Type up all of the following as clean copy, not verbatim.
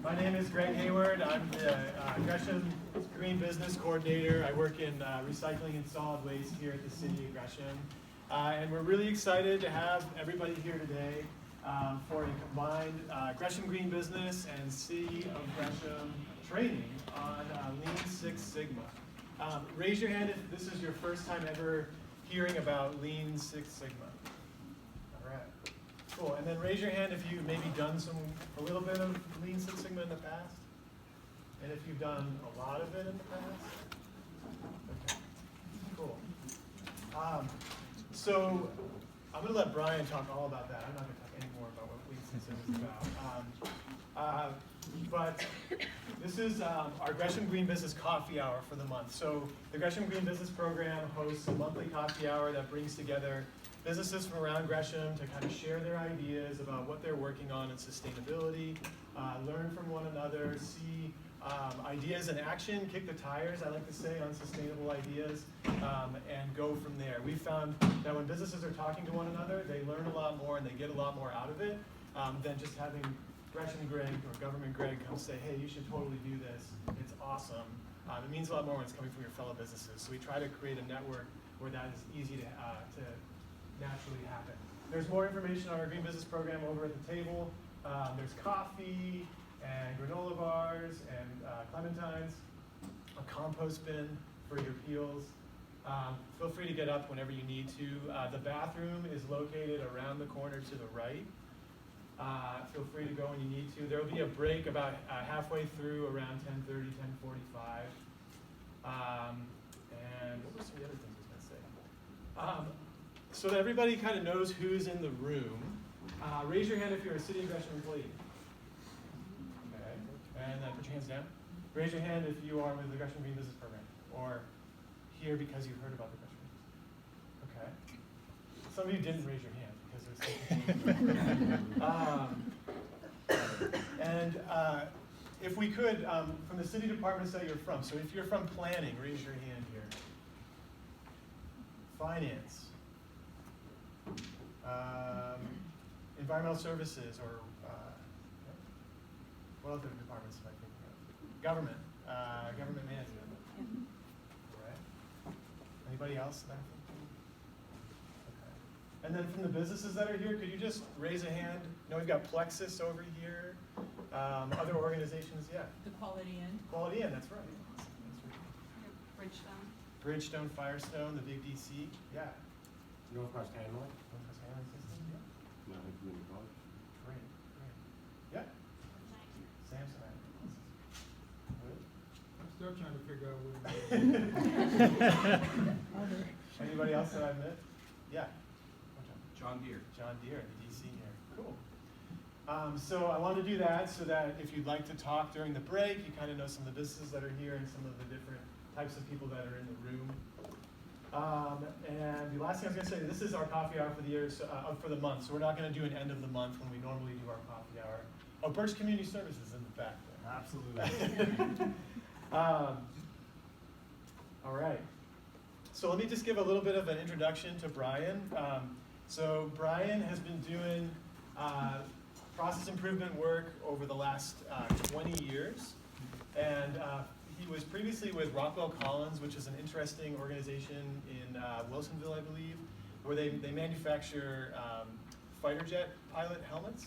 My name is Greg Hayward. I'm the Gresham Green Business Coordinator. I work in recycling and solid waste here at the City of Gresham. And we're really excited to have everybody here today for a combined Gresham Green Business and City of Gresham training on Lean Six Sigma. Raise your hand if this is your first time ever hearing about Lean Six Sigma. All right. Cool, and then raise your hand if you've maybe done a little bit of Lean Six Sigma in the past, and if you've done a lot of it in the past. Okay, cool. So I'm going to let Brian talk all about that. I'm not going to talk any more about what Lean Six Sigma is about. But this is our Gresham Green Business Coffee Hour for the month. So the Gresham Green Business Program hosts a monthly coffee hour that brings together businesses from around Gresham to kind of share their ideas about what they're working on in sustainability, learn from one another, see ideas in action, kick the tires, I like to say, on sustainable ideas, and go from there. We found that when businesses are talking to one another, they learn a lot more and they get a lot more out of it than just having Gresham Greg or Government Greg come say, hey, you should totally do this, it's awesome. It means a lot more when it's coming from your fellow businesses. So we try to create a network where that is easy to naturally happen. There's more information on our Green Business Program over at the table. There's coffee and granola bars and clementines, a compost bin for your peels. Feel free to get up whenever you need to. The bathroom is located around the corner to the right. Feel free to go when you need to. There will be a break about halfway through around 10:30, 10:45. And what were some of the other things I was going to say? So that everybody kind of knows who's in the room, raise your hand if you're a City of Gresham employee. Okay, and then put your hands down. Raise your hand if you are with the Gresham Green Business Program, or here because you've heard about the Gresham Green Business. Okay. Some of you didn't raise your hand because there's and if we could, from the city departments that you're from, so if you're from planning, raise your hand here. Finance. Environmental services, or what other departments am I thinking of? Government, government management. All right. Anybody else that I'm thinking? Okay. And then from the businesses that are here, could you just raise a hand? No, we've got Plexus over here. Other organizations, yeah. The Quality Inn. Quality Inn, that's right. Bridgestone. Bridgestone, Firestone, the big DC, yeah. Northwest Handling. Northwest Handling System, yeah. Community College. Great, great. Yeah. Samsung. I'm still trying to figure out where. Anybody else that I've missed? Yeah. John Deere. John Deere, the DC here. Cool. So I wanted to do that so that if you'd like to talk during the break, you kind of know some of the businesses that are here and some of the different types of people that are in the room. And the last thing I was going to say, this is our coffee hour for the year, for the month. So we're not going to do an end of the month when we normally do our coffee hour. Oh, Birch Community Services in the back there. Absolutely. All right. So let me just give a little bit of an introduction to Brian. So Brian has been doing process improvement work over the last 20 years. And he was previously with Rockwell Collins, which is an interesting organization in Wilsonville, I believe, where they manufacture fighter jet pilot helmets.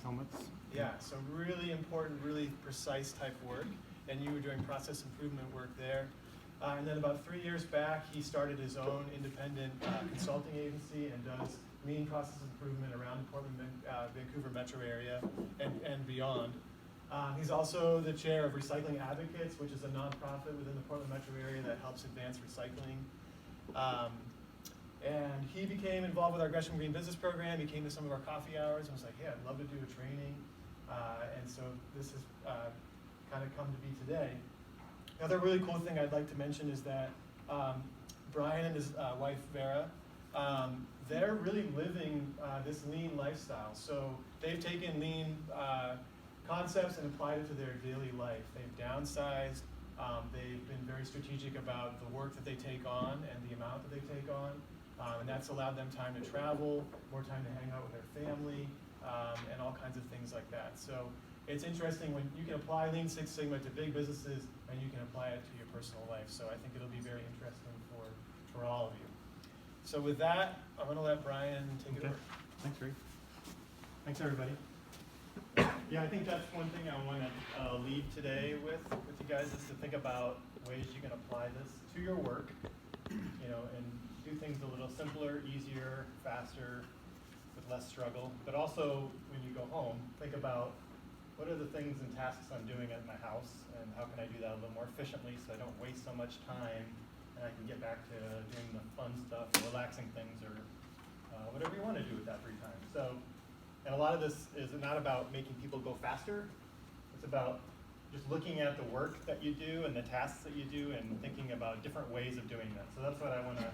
Yeah, so really important, really precise type work. And you were doing process improvement work there. And then about 3 years back, he started his own independent consulting agency and does lean process improvement around the Portland, Vancouver metro area and beyond. He's also the chair of Recycling Advocates, which is a nonprofit within the Portland metro area that helps advance recycling. And he became involved with our Gresham Green Business Program. He came to some of our coffee hours and was like, yeah, I'd love to do a training. And so this has kind of come to be today. Another really cool thing I'd like to mention is that Brian and his wife, Vera, they're really living this lean lifestyle. So they've taken lean concepts and applied it to their daily life. They've downsized. They've been very strategic about the work that they take on and the amount that they take on. And that's allowed them time to travel, more time to hang out with their family, and all kinds of things like that. So it's interesting when you can apply Lean Six Sigma to big businesses and you can apply it to your personal life. So I think it'll be very interesting for all of you. So with that, I'm going to let Brian take it over. Thanks, Ray. Thanks, everybody. Yeah, I think that's one thing I want to leave today with you guys is to think about ways you can apply this to your work, and do things a little simpler, easier, faster, with less struggle. But also, when you go home, think about what are the things and tasks I'm doing at my house, and how can I do that a little more efficiently so I don't waste so much time, and I can get back to doing the fun stuff, relaxing things, or whatever you want to do with that free time. So, and a lot of this is not about making people go faster. It's about just looking at the work that you do and the tasks that you do and thinking about different ways of doing that. So that's what I want to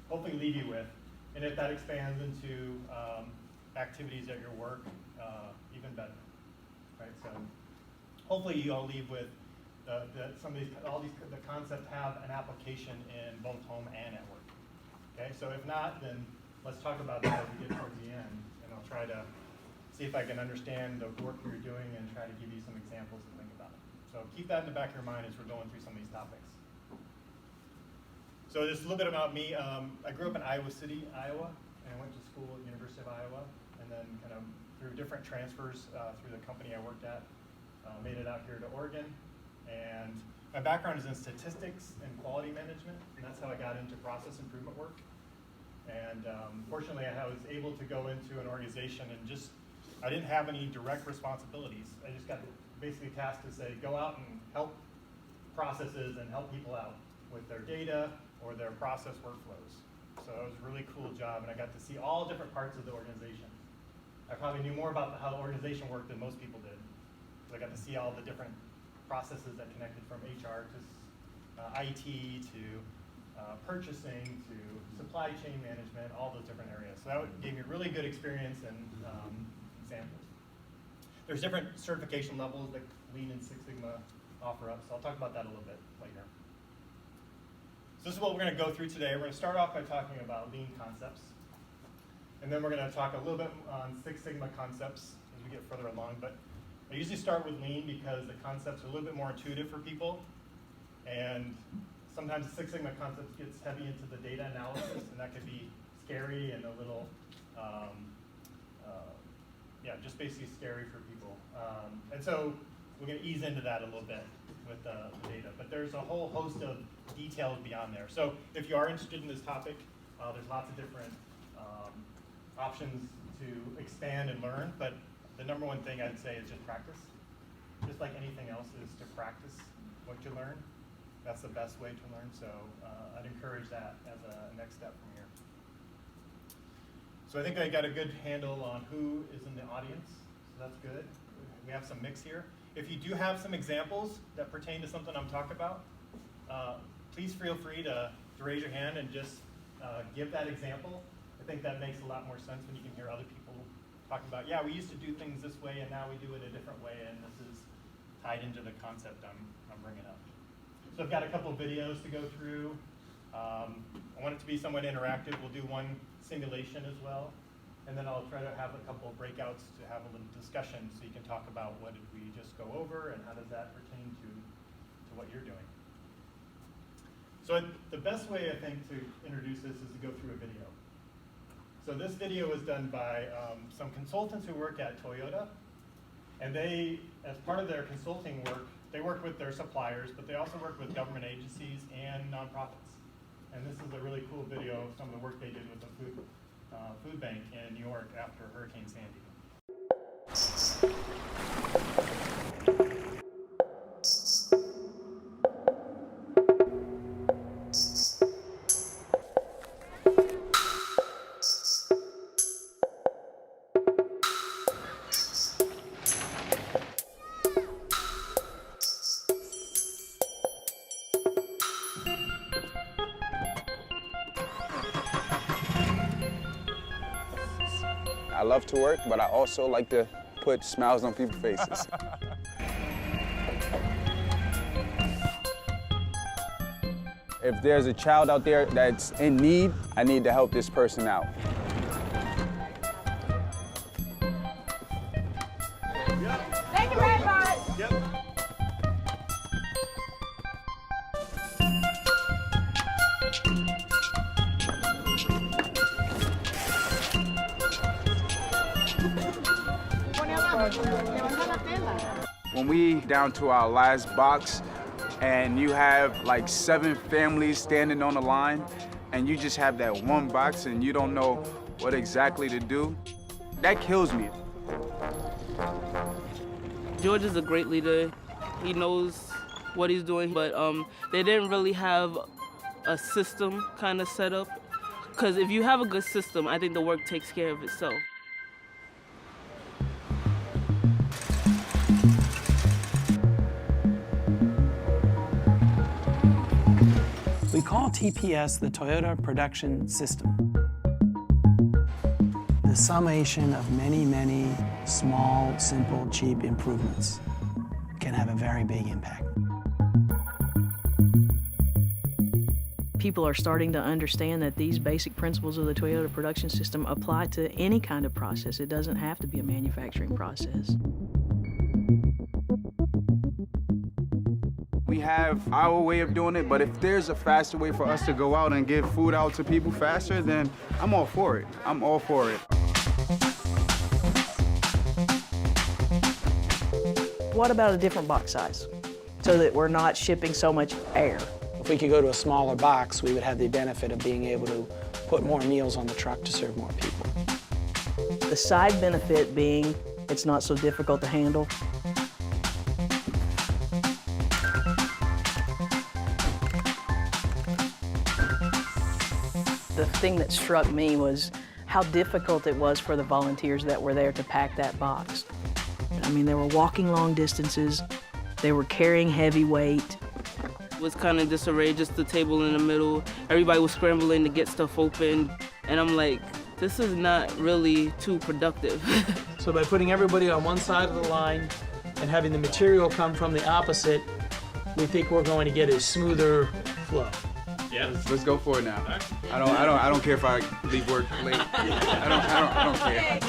hopefully leave you with. And if that expands into activities at your work, even better. Right? So hopefully you all leave with the concepts have an application in both home and at work. Okay, so if not, then let's talk about that as we get towards the end, and I'll try to see if I can understand the work you're doing and try to give you some examples to think about it. So keep that in the back of your mind as we're going through some of these topics. So just a little bit about me. I grew up in Iowa City, Iowa, and I went to school at the University of Iowa, and then kind of through different transfers through the company I worked at, made it out here to Oregon. And my background is in statistics and quality management, and that's how I got into process improvement work. And fortunately, I was able to go into an organization and I didn't have any direct responsibilities. I just got basically tasked to say, go out and help processes and help people out with their data or their process workflows. So it was a really cool job, and I got to see all different parts of the organization. I probably knew more about how the organization worked than most people did. So I got to see all the different processes that connected from HR to IT to purchasing to supply chain management, all those different areas. So that gave me a really good experience and examples. There's different certification levels that Lean and Six Sigma offer up, so I'll talk about that a little bit later. So this is what we're going to go through today. We're going to start off by talking about Lean concepts, and then we're going to talk a little bit on Six Sigma concepts as we get further along. But I usually start with Lean because the concepts are a little bit more intuitive for people, and sometimes the Six Sigma concepts gets heavy into the data analysis, and that could be scary and a little, just basically scary for people. And so we're going to ease into that a little bit with the data. But there's a whole host of details beyond there. So if you are interested in this topic, there's lots of different options to expand and learn. But the number one thing I'd say is just practice. Just like anything else is to practice what you learn. That's the best way to learn. So I'd encourage that as a next step from here. So I think I got a good handle on who is in the audience. So that's good. We have some mix here. If you do have some examples that pertain to something I'm talking about, please feel free to raise your hand and just give that example. I think that makes a lot more sense when you can hear other people talking about, yeah, we used to do things this way and now we do it a different way, and this is tied into the concept I'm bringing up. So I've got a couple of videos to go through. I want it to be somewhat interactive. We'll do one simulation as well, and then I'll try to have a couple of breakouts to have a little discussion so you can talk about what did we just go over and how does that pertain to what you're doing. So the best way, I think, to introduce this is to go through a video. So this video was done by some consultants who work at Toyota, and they, as part of their consulting work, they work with their suppliers, but they also work with government agencies and nonprofits. And this is a really cool video of some of the work they did with the food bank in New York after Hurricane Sandy. I love to work, but I also like to put smiles on people's faces. If there's a child out there that's in need, I need to help this person out. Thank you very much. When we down to our last box and you have like 7 families standing on the line and you just have that one box and you don't know what exactly to do, that kills me. George is a great leader. He knows what he's doing, but they didn't really have a system kind of set up. Because if you have a good system, I think the work takes care of itself. We call TPS the Toyota Production System. The summation of many, many small, simple, cheap improvements can have a very big impact. People are starting to understand that these basic principles of the Toyota production system apply to any kind of process. It doesn't have to be a manufacturing process. We have our way of doing it, but if there's a faster way for us to go out and give food out to people faster, then I'm all for it. I'm all for it. What about a different box size so that we're not shipping so much air? If we could go to a smaller box, we would have the benefit of being able to put more meals on the truck to serve more people. The side benefit being it's not so difficult to handle. The thing that struck me was how difficult it was for the volunteers that were there to pack that box. I mean, they were walking long distances, they were carrying heavy weight. It was kind of disarray, just the table in the middle. Everybody was scrambling to get stuff open. And I'm like, this is not really too productive. So by putting everybody on one side of the line and having the material come from the opposite, we think we're going to get a smoother flow. Yeah. Let's go for it now. I don't care if I leave work late. I don't care.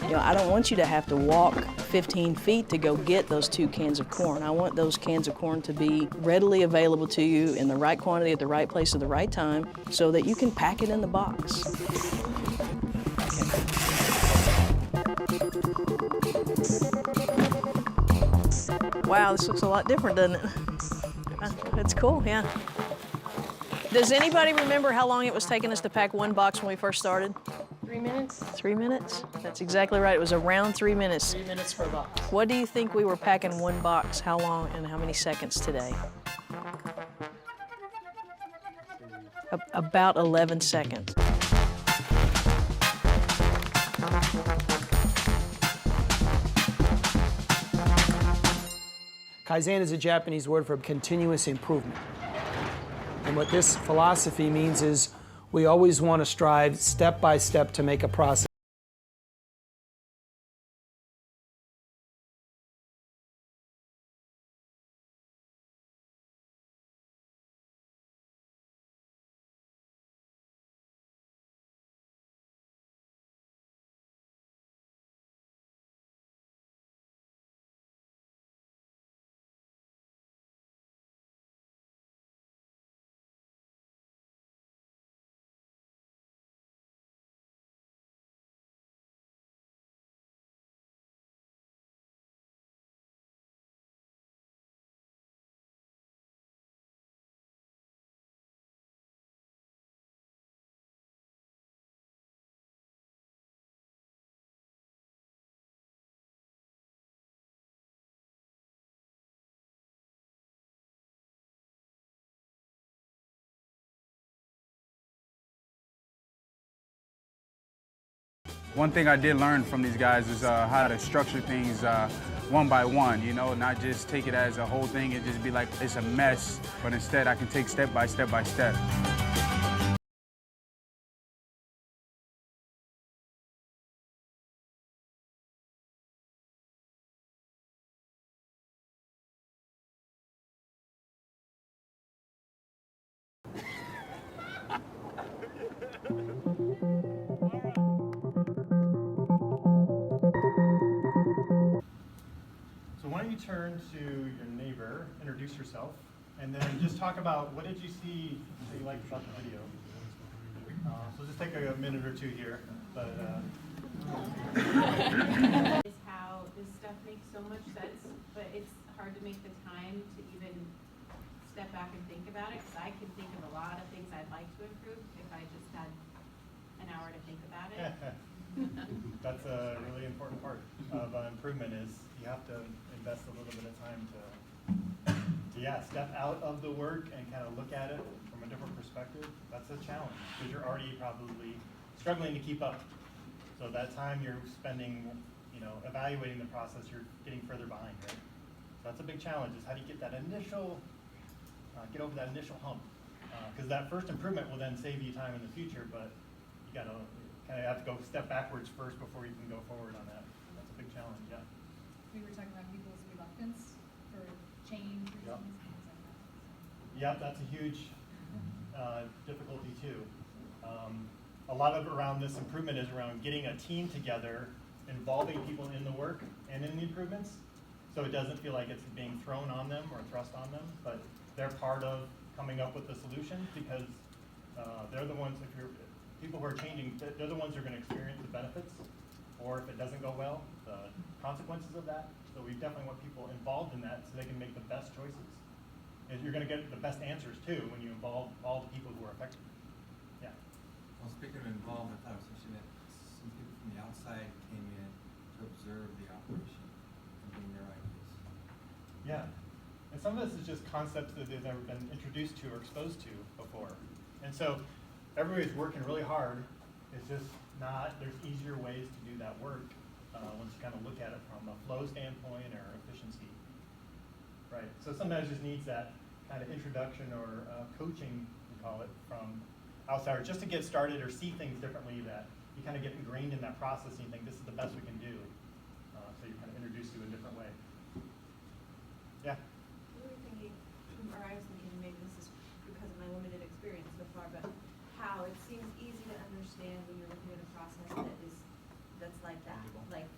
You know, I don't want you to have to walk 15 feet to go get those 2 cans of corn. I want those cans of corn to be readily available to you in the right quantity at the right place at the right time so that you can pack it in the box. Wow, this looks a lot different, doesn't it? It's cool, yeah. Does anybody remember how long it was taking us to pack one box when we first started? 3 minutes? 3 minutes? That's exactly right. It was around 3 minutes. 3 minutes per box. What do you think we were packing one box? How long and how many seconds today? About 11 seconds. Kaizen is a Japanese word for continuous improvement. And what this philosophy means is we always want to strive step by step to make a process. One thing I did learn from these guys is how to structure things one by one, you know, not just take it as a whole thing and just be like, it's a mess, but instead I can take step by step by step. So why don't you turn to your neighbor, introduce yourself, and then just talk about what did you see that you liked about the video. So just take a minute or two here, but is how this stuff makes so much sense, but it's hard to make the time to even step back and think about it, because I can think of a lot of things I'd like to improve if I just had an hour to think about it. that's a really important part of improvement is you have to invest a little bit of time to step out of the work and kind of look at it from a different perspective. That's a challenge because you're already probably struggling to keep up. So that time you're spending, evaluating the process, you're getting further behind, right? So that's a big challenge is how do you get that initial, get over that initial hump? Because that first improvement will then save you time in the future, but you gotta kind of have to go step backwards first before you can go forward on that. That's a big challenge, yeah. We were talking about people's reluctance for change Yep. reasons, things like that. Yep, that's a huge difficulty too. A lot of around this improvement is around getting a team together, involving people in the work and in the improvements, so it doesn't feel like it's being thrown on them or thrust on them, but they're part of coming up with the solution because they're the ones, if you're people who are changing, they're the ones who are going to experience the benefits, or if it doesn't go well, the consequences of that. So we definitely want people involved in that so they can make the best choices. And you're going to get the best answers too when you involve all the people who are affected. Yeah. Well, speaking of involved, I thought it was interesting that some people from the outside came in to observe the operation and bring their ideas. Yeah. And some of this is just concepts that they've never been introduced to or exposed to before. And so everybody's working really hard. It's just not, there's easier ways to do that work once you kind of look at it from a flow standpoint or efficiency. Right. So sometimes it just needs that kind of introduction or coaching, we call it, from outsiders, just to get started or see things differently that you kind of get ingrained in that process and you think this is the best we can do. So you're kind of introduced to a different way. Yeah. We were thinking, or I was thinking, maybe this is because of my limited experience so far, but how it seems easy to understand when you're looking at a process that's like that, like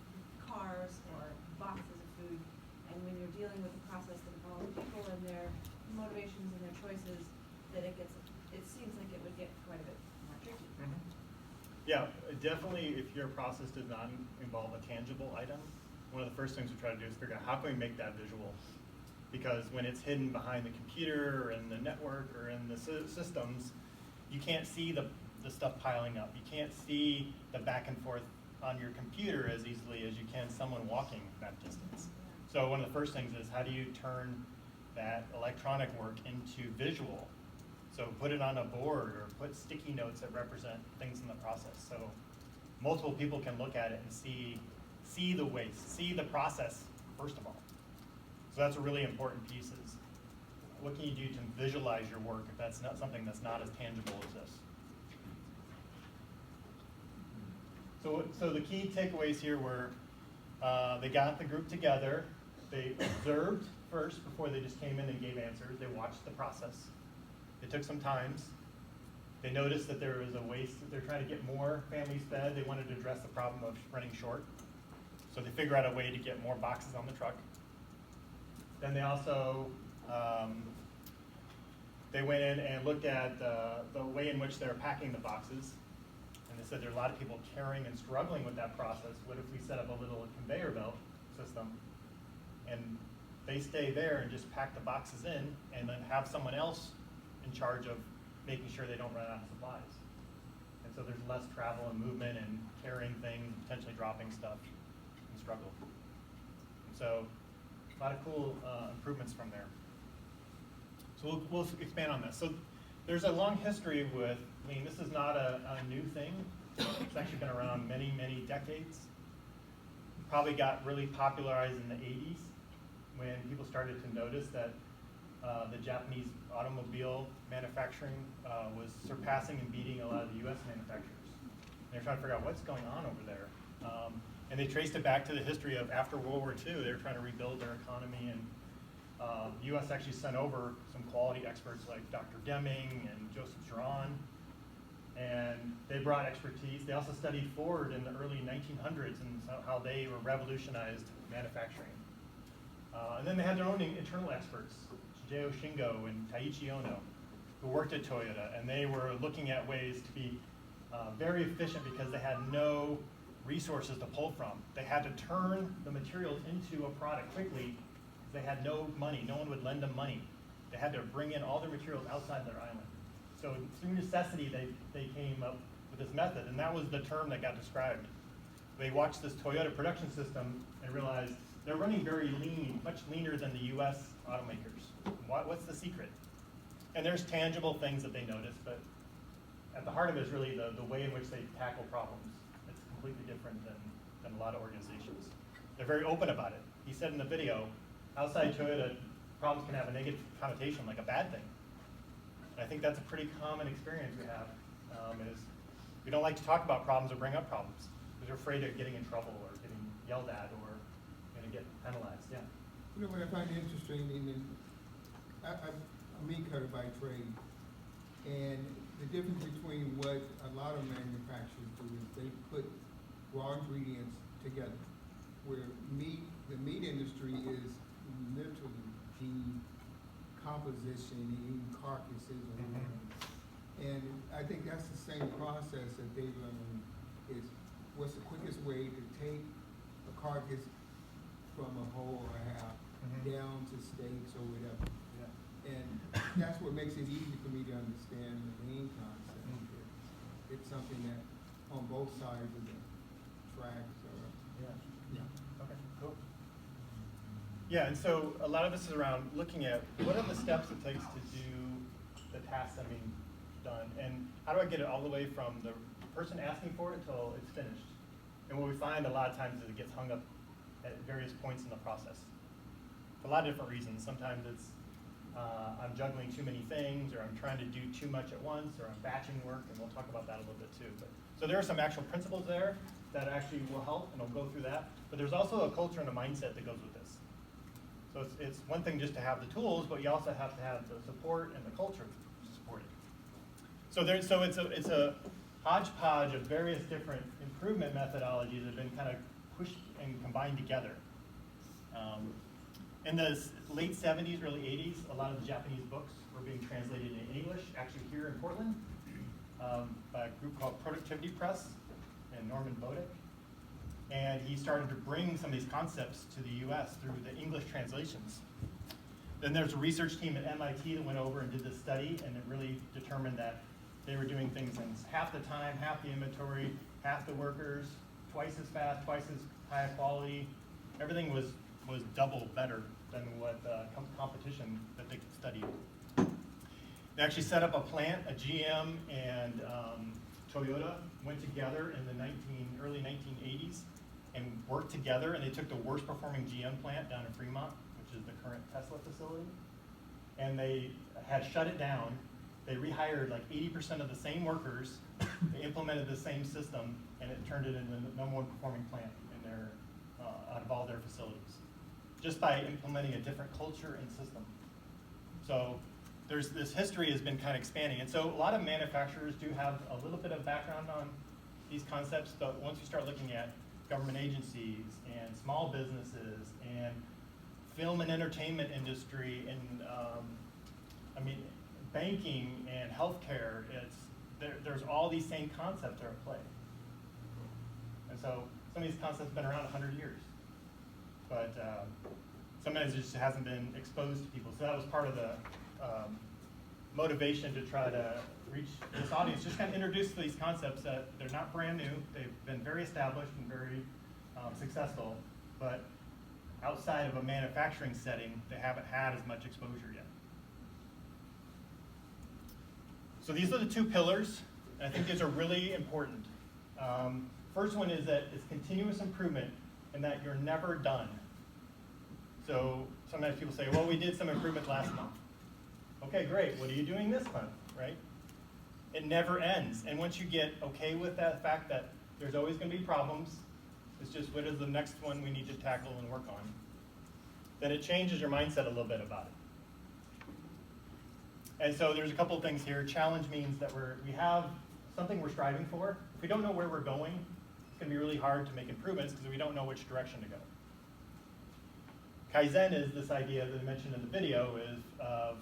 cars or boxes of food, and when you're dealing with a process that involves people and their motivations and their choices, that it seems like it would get quite a bit more tricky. Mm-hmm. Yeah, definitely if your process does not involve a tangible item, one of the first things we try to do is figure out how can we make that visual. Because when it's hidden behind the computer or in the network or in the systems, you can't see the stuff piling up. You can't see the back and forth on your computer as easily as you can someone walking that distance. So one of the first things is how do you turn that electronic work into visual? So put it on a board or put sticky notes that represent things in the process. So multiple people can look at it and see the waste, see the process first of all. So that's a really important piece is what can you do to visualize your work if that's not something that's not as tangible as this? So the key takeaways here were they got the group together, they observed first before they just came in and gave answers, they watched the process. It took some time. They noticed that there was a waste, that they're trying to get more families fed, they wanted to address the problem of running short. So they figure out a way to get more boxes on the truck. Then they also, they went in and looked at the way in which they're packing the boxes. And they said there are a lot of people carrying and struggling with that process. What if we set up a little conveyor belt system and they stay there and just pack the boxes in and then have someone else in charge of making sure they don't run out of supplies. And so there's less travel and movement and carrying things, potentially dropping stuff and struggle. And so a lot of cool improvements from there. So we'll expand on this. So there's a long history with, this is not a new thing. It's actually been around many, many decades. Probably got really popularized in the 80s when people started to notice that the Japanese automobile manufacturing was surpassing and beating a lot of the US manufacturers. And they're trying to figure out what's going on over there. And they traced it back to the history of after World War II, they were trying to rebuild their economy, and the US actually sent over some quality experts like Dr. Deming and Joseph Giron, and they brought expertise. They also studied Ford in the early 1900s and how they revolutionized manufacturing. And then they had their own internal experts, Jao Shingo and Taiichi Ono, who worked at Toyota, and they were looking at ways to be very efficient because they had no resources to pull from. They had to turn the materials into a product quickly. They had no money. No one would lend them money. They had to bring in all their materials outside their island. So through necessity, they came up with this method, and that was the term that got described. They watched this Toyota production system and realized they're running very lean, much leaner than the US automakers. What's the secret? And there's tangible things that they noticed, but at the heart of it is really the way in which they tackle problems. It's completely different than a lot of organizations. They're very open about it. He said in the video, outside Toyota, problems can have a negative connotation, like a bad thing. And I think that's a pretty common experience we have, is we don't like to talk about problems or bring up problems because we're afraid of getting in trouble or getting yelled at or going to get penalized. Yeah. You know what I find interesting, I'm a meat cutter by trade, and the difference between what a lot of manufacturers do is they put raw ingredients together, where the meat industry is literally decomposition, carcasses, and I think that's the same process that they learn is what's the quickest way to take a carcass from a whole or half down to steaks or whatever. Yeah. And that's what makes it easy for me to understand the main concept. It's something that on both sides of the tracks or Okay, cool. Yeah, and so a lot of this is around looking at what are the steps it takes to do the tasks that are being done, and how do I get it all the way from the person asking for it until it's finished. And what we find a lot of times is it gets hung up at various points in the process. For a lot of different reasons. Sometimes it's I'm juggling too many things, or I'm trying to do too much at once, or I'm batching work, and we'll talk about that a little bit too. So there are some actual principles there that actually will help, and I'll go through that. But there's also a culture and a mindset that goes with this. So it's one thing just to have the tools, but you also have to have the support and the culture to support it. So it's a hodgepodge of various different improvement methodologies that have been kind of pushed and combined together. In the late 70s, early 80s, a lot of the Japanese books were being translated into English, actually here in Portland, by a group called Productivity Press and Norman Bodek. And he started to bring some of these concepts to the US through the English translations. Then there's a research team at MIT that went over and did this study, and it really determined that they were doing things in half the time, half the inventory, half the workers, twice as fast, twice as high quality. Everything was double better than what competition that they studied. They actually set up a plant, a GM and Toyota went together in the early 1980s and worked together, and they took the worst performing GM plant down in Fremont, which is the current Tesla facility, and they had shut it down. They rehired like 80% of the same workers, they implemented the same system, and it turned it into the number one performing plant in their, out of all their facilities, just by implementing a different culture and system. So this history has been kind of expanding. And so a lot of manufacturers do have a little bit of background on these concepts, but once you start looking at government agencies and small businesses and film and entertainment industry and banking and healthcare, there's all these same concepts are at play. And so some of these concepts have been around 100 years, but sometimes it just hasn't been exposed to people. So that was part of the motivation to try to reach this audience, just kind of introduce these concepts that they're not brand new. They've been very established and very successful, but outside of a manufacturing setting, they haven't had as much exposure yet. So these are the two pillars, and I think these are really important. First one is that it's continuous improvement and that you're never done. So sometimes people say, well, we did some improvement last month. Okay, great, what are you doing this month, right? It never ends. And once you get okay with that fact that there's always going to be problems, it's just what is the next one we need to tackle and work on, then it changes your mindset a little bit about it. And so there's a couple of things here. Challenge means that we have something we're striving for. If we don't know where we're going, it's going to be really hard to make improvements because we don't know which direction to go. Kaizen is this idea that I mentioned in the video is of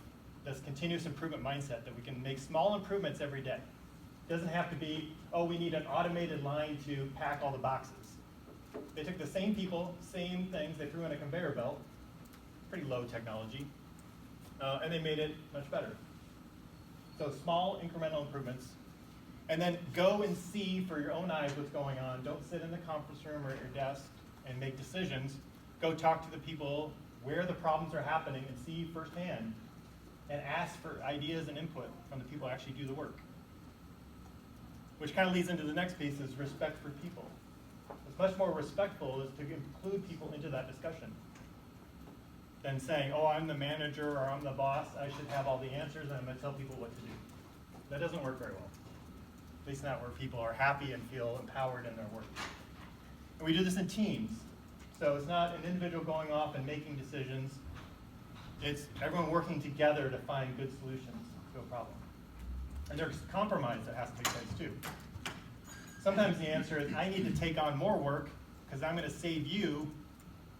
this continuous improvement mindset that we can make small improvements every day. It doesn't have to be, oh, we need an automated line to pack all the boxes. They took the same people, same things, they threw in a conveyor belt, pretty low technology, and they made it much better. So small incremental improvements, and then go and see for your own eyes what's going on. Don't sit in the conference room or at your desk and make decisions. Go talk to the people where the problems are happening and see firsthand, and ask for ideas and input from the people who actually do the work. Which kind of leads into the next piece, is respect for people. It's much more respectful is to include people into that discussion than saying, oh, I'm the manager or I'm the boss, I should have all the answers and I'm going to tell people what to do. That doesn't work very well. At least not where people are happy and feel empowered in their work. And we do this in teams. So it's not an individual going off and making decisions. It's everyone working together to find good solutions to a problem. And there's compromise that has to take place too. Sometimes the answer is, I need to take on more work because I'm going to save you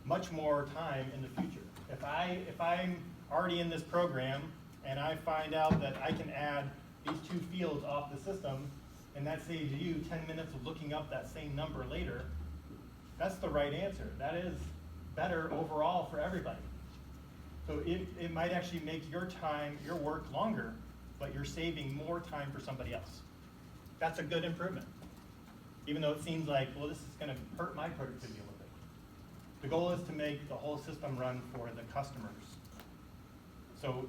much more time in the future. If I'm already in this program and I find out that I can add these 2 fields off the system and that saves you 10 minutes of looking up that same number later, that's the right answer. That is better overall for everybody. So it might actually make your time, your work longer, but you're saving more time for somebody else. That's a good improvement. Even though it seems like, well, this is going to hurt my productivity a little bit. The goal is to make the whole system run for the customers. So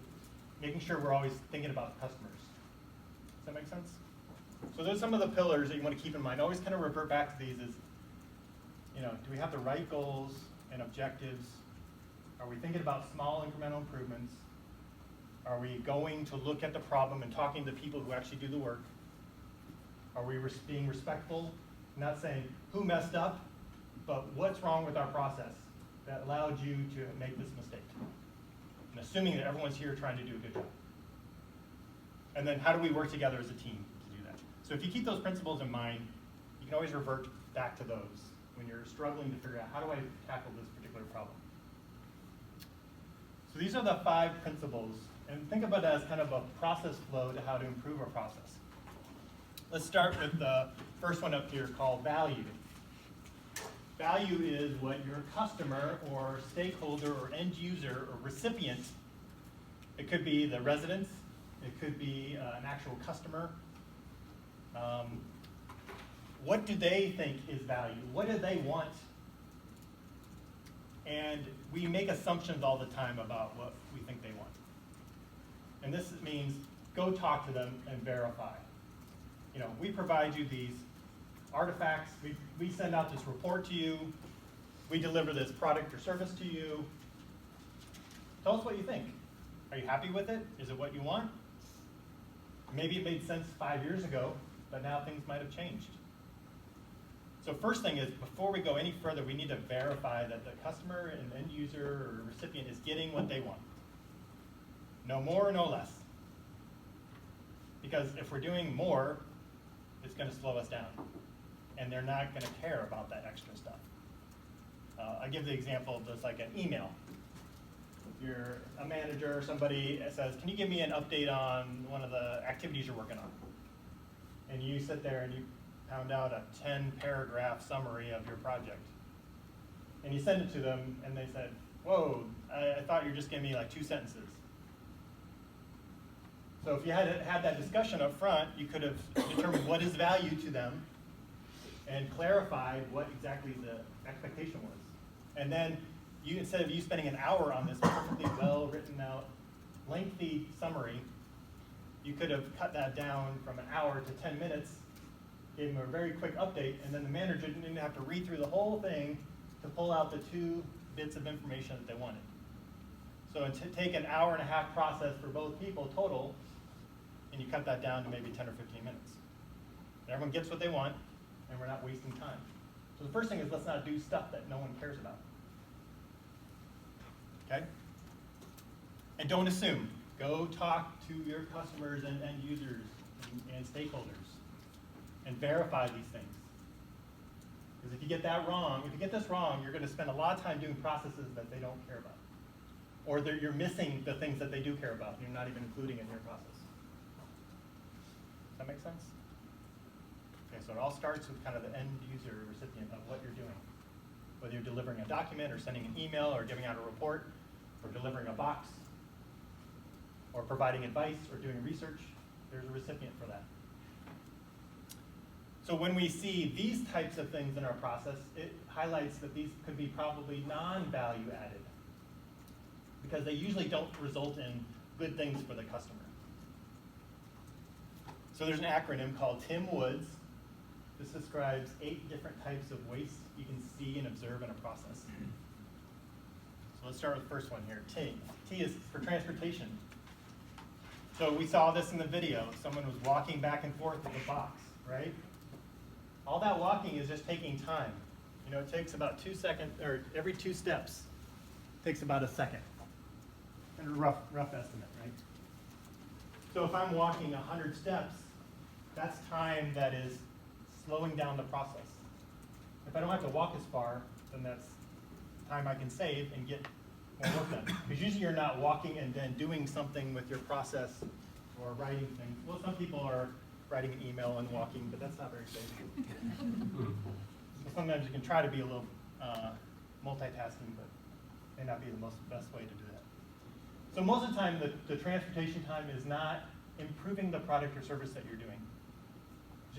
making sure we're always thinking about the customers. Does that make sense? So those are some of the pillars that you want to keep in mind. Always kind of revert back to these is, do we have the right goals and objectives? Are we thinking about small incremental improvements? Are we going to look at the problem and talking to people who actually do the work? Are we being respectful? Not saying who messed up, but what's wrong with our process that allowed you to make this mistake? And assuming that everyone's here trying to do a good job. And then how do we work together as a team to do that? So if you keep those principles in mind, you can always revert back to those when you're struggling to figure out, how do I tackle this particular problem? So these are the 5 principles, and think about it as kind of a process flow to how to improve our process. Let's start with the first one up here called value. Value is what your customer or stakeholder or end user or recipient, it could be the residents, it could be an actual customer. What do they think is value? What do they want? And we make assumptions all the time about what we think they want. And this means go talk to them and verify. We provide you these artifacts, we send out this report to you, we deliver this product or service to you. Tell us what you think. Are you happy with it? Is it what you want? Maybe it made sense 5 years ago, but now things might have changed. So first thing is, before we go any further, we need to verify that the customer and end user or recipient is getting what they want. No more, no less. Because if we're doing more, it's going to slow us down. And they're not going to care about that extra stuff. I give the example of just like an email. You're a manager or somebody says, can you give me an update on one of the activities you're working on? And you sit there and you pound out a 10-paragraph summary of your project. And you send it to them and they said, whoa, I thought you were just giving me like 2 sentences. So if you had that discussion up front, you could have determined what is value to them and clarified what exactly the expectation was. And then instead of you spending an hour on this perfectly well written out, lengthy summary, you could have cut that down from an hour to 10 minutes, gave them a very quick update, and then the manager didn't have to read through the whole thing to pull out the 2 bits of information that they wanted. So take an hour-and-a-half process for both people total, and you cut that down to maybe 10 or 15 minutes. And everyone gets what they want, and we're not wasting time. So the first thing is, let's not do stuff that no one cares about. Okay? And don't assume. Go talk to your customers and end users and stakeholders and verify these things. Because if you get that wrong, if you get this wrong, you're going to spend a lot of time doing processes that they don't care about. Or you're missing the things that they do care about, and you're not even including in your process. Does that make sense? Okay, so it all starts with kind of the end user recipient of what you're doing. Whether you're delivering a document or sending an email or giving out a report or delivering a box or providing advice or doing research, there's a recipient for that. So when we see these types of things in our process, it highlights that these could be probably non-value added because they usually don't result in good things for the customer. So there's an acronym called Tim Woods. This describes 8 different types of waste you can see and observe in a process. So let's start with the first one here, T. T is for transportation. So we saw this in the video. Someone was walking back and forth with a box, right? All that walking is just taking time. You know, it takes about 2 seconds, or every 2 steps takes about a second. And a rough estimate, right? So if I'm walking 100 steps, that's time that is slowing down the process. If I don't have to walk as far, then that's time I can save and get more work done. Because usually you're not walking and then doing something with your process or writing things. Well, some people are writing an email and walking, but that's not very safe. So sometimes you can try to be a little multitasking, but may not be the best way to do that. So most of the time, the transportation time is not improving the product or service that you're doing.